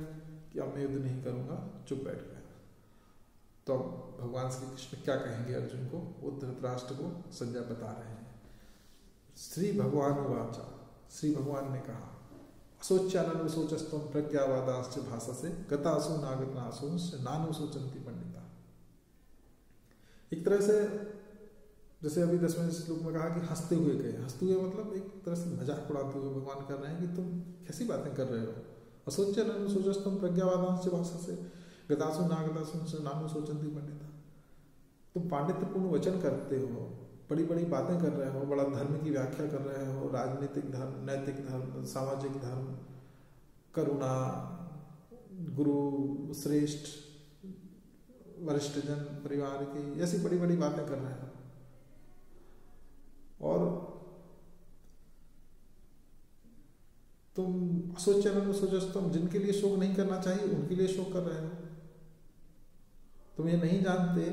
कि अब मैं युद्ध नहीं करूंगा, चुप बैठ गया। तो अब भगवान श्री कृष्ण क्या कहेंगे अर्जुन को, वो धृतराष्ट्र को संजय बता रहे हैं। श्री भगवान वाचा, श्री भगवान ने कहा, असोच्याननु सोचस्तम प्रज्ञावादाश्च भाषसे गतासु नागतासु नानु सोचन्ति पंडिता। एक तरह से जैसे अभी 10वें श्लोक में कहा कि हंसते हुए गए, हंसते हुए मतलब एक तरह से मजाक उड़ाते हुए भगवान कर रहे हैं कि तुम कैसी बातें कर रहे हो। असोच्याननु सोचस्तम प्रज्ञावादाश्च भाषसे गतासु नागतासु नानु सोचन्ति पंडिता। तुम पांडित्यपूर्ण वचन करते हो, बड़ी बड़ी बातें कर रहे हो, बड़ा धर्म की व्याख्या कर रहे हो, राजनीतिक धर्म, नैतिक धर्म, सामाजिक धर्म, करुणा, गुरु श्रेष्ठ, वरिष्ठ जन परिवार की, ऐसी बड़ी बड़ी बातें कर रहे हो। और तुम सोचो जिनके लिए शोक नहीं करना चाहिए उनके लिए शोक कर रहे हो। तुम ये नहीं जानते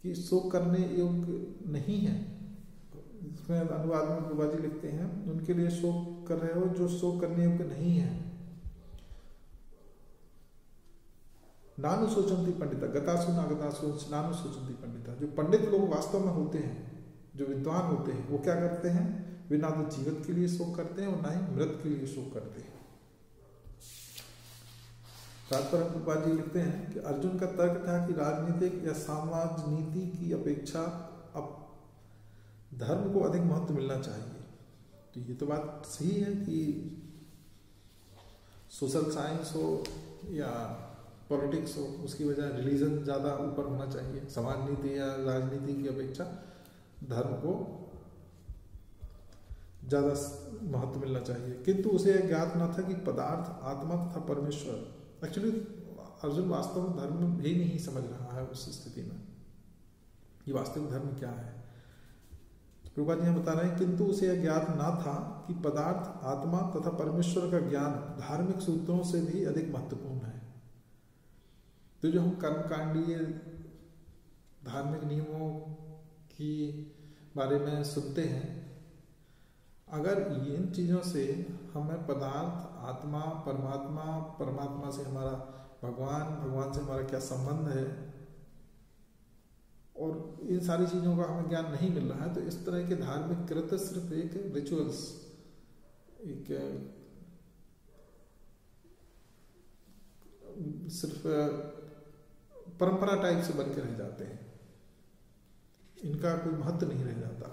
कि शोक करने योग्य नहीं है। इसमें अनुवाद में प्रभा जी लिखते हैं, उनके लिए शोक कर रहे हो जो शोक करने योग्य नहीं है। नानु सोचन्ति पंडिता गतासु नागतासु नानु सोचन्ति पंडिता। जो पंडित लोग वास्तव में होते हैं, जो विद्वान होते हैं, वो क्या करते हैं, वे ना तो जीवित के लिए शोक करते हैं और ना ही मृत के लिए शोक करते हैं। तात्पर्य प्रभा जी लिखते हैं कि अर्जुन का तर्क था कि राजनीतिक या समाज नीति की अपेक्षा अब धर्म को अधिक महत्व मिलना चाहिए। तो ये तो बात सही है कि सोशल साइंस हो या पॉलिटिक्स हो, उसकी वजह रिलीजन ज़्यादा ऊपर होना चाहिए। समाज नीति या राजनीति की अपेक्षा धर्म को ज़्यादा महत्व मिलना चाहिए, किंतु उसे ज्ञात न था कि पदार्थ, आत्मा तथा परमेश्वर, एक्चुअली अर्जुन वास्तव में धर्म भी नहीं समझ रहा है उस स्थिति में, ये वास्तविक धर्म क्या है। प्रभुपाद जी बता रहे हैं, किंतु उसे यह ज्ञात ना था कि पदार्थ, आत्मा तथा परमेश्वर का ज्ञान धार्मिक सूत्रों से भी अधिक महत्वपूर्ण है। तो जो हम कर्मकांडीय धार्मिक नियमों की बारे में सुनते हैं, अगर इन चीज़ों से हमें पदार्थ, आत्मा, परमात्मा, परमात्मा से हमारा भगवान, भगवान से हमारा क्या संबंध है, और इन सारी चीज़ों का हमें ज्ञान नहीं मिल रहा है, तो इस तरह के धार्मिक कृत्य सिर्फ एक रिचुअल्स, एक सिर्फ परंपरा टाइप से बन के रह जाते हैं, इनका कोई महत्व नहीं रह जाता।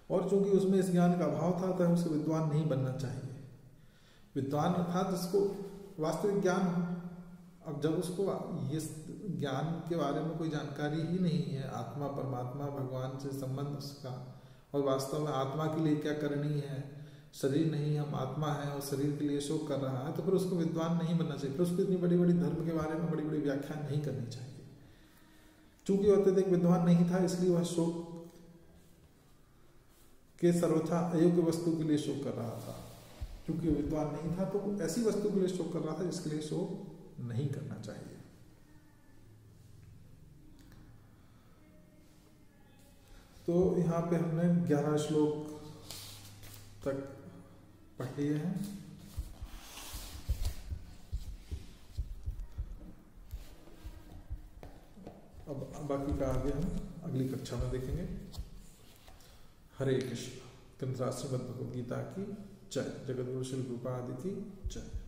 और चूंकि उसमें इस ज्ञान का अभाव था, तो उसे विद्वान नहीं बनना चाहिए। विद्वान अर्थात जिसको वास्तविक ज्ञान हो। अब जब उसको ये ज्ञान के बारे में कोई जानकारी ही नहीं है, आत्मा, परमात्मा, भगवान से संबंध उसका, और वास्तव में आत्मा के लिए क्या करनी है, शरीर नहीं, हम आत्मा है और शरीर के लिए शोक कर रहा है, तो फिर उसको विद्वान नहीं बनना चाहिए। फिर उसको इतनी बड़ी बड़ी धर्म के बारे में बड़ी बड़ी व्याख्या नहीं करनी चाहिए। चूंकि अत्यधिक विद्वान नहीं था, इसलिए वह शोक के सर्वथा अयोग्य वस्तु के लिए शोक कर रहा था। क्योंकि विद्वान नहीं था तो वो ऐसी वस्तु के लिए शोक कर रहा था जिसके लिए शोक नहीं करना चाहिए। तो यहाँ पे हमने 11 श्लोक तक पढ़ लिए हैं। अब बाकी का आगे हम अगली कक्षा में देखेंगे। हरे कृष्ण। ग्रंथराज श्रीमद् भगवद गीता की जय। जगद्गुरु श्री रूपादि की जय।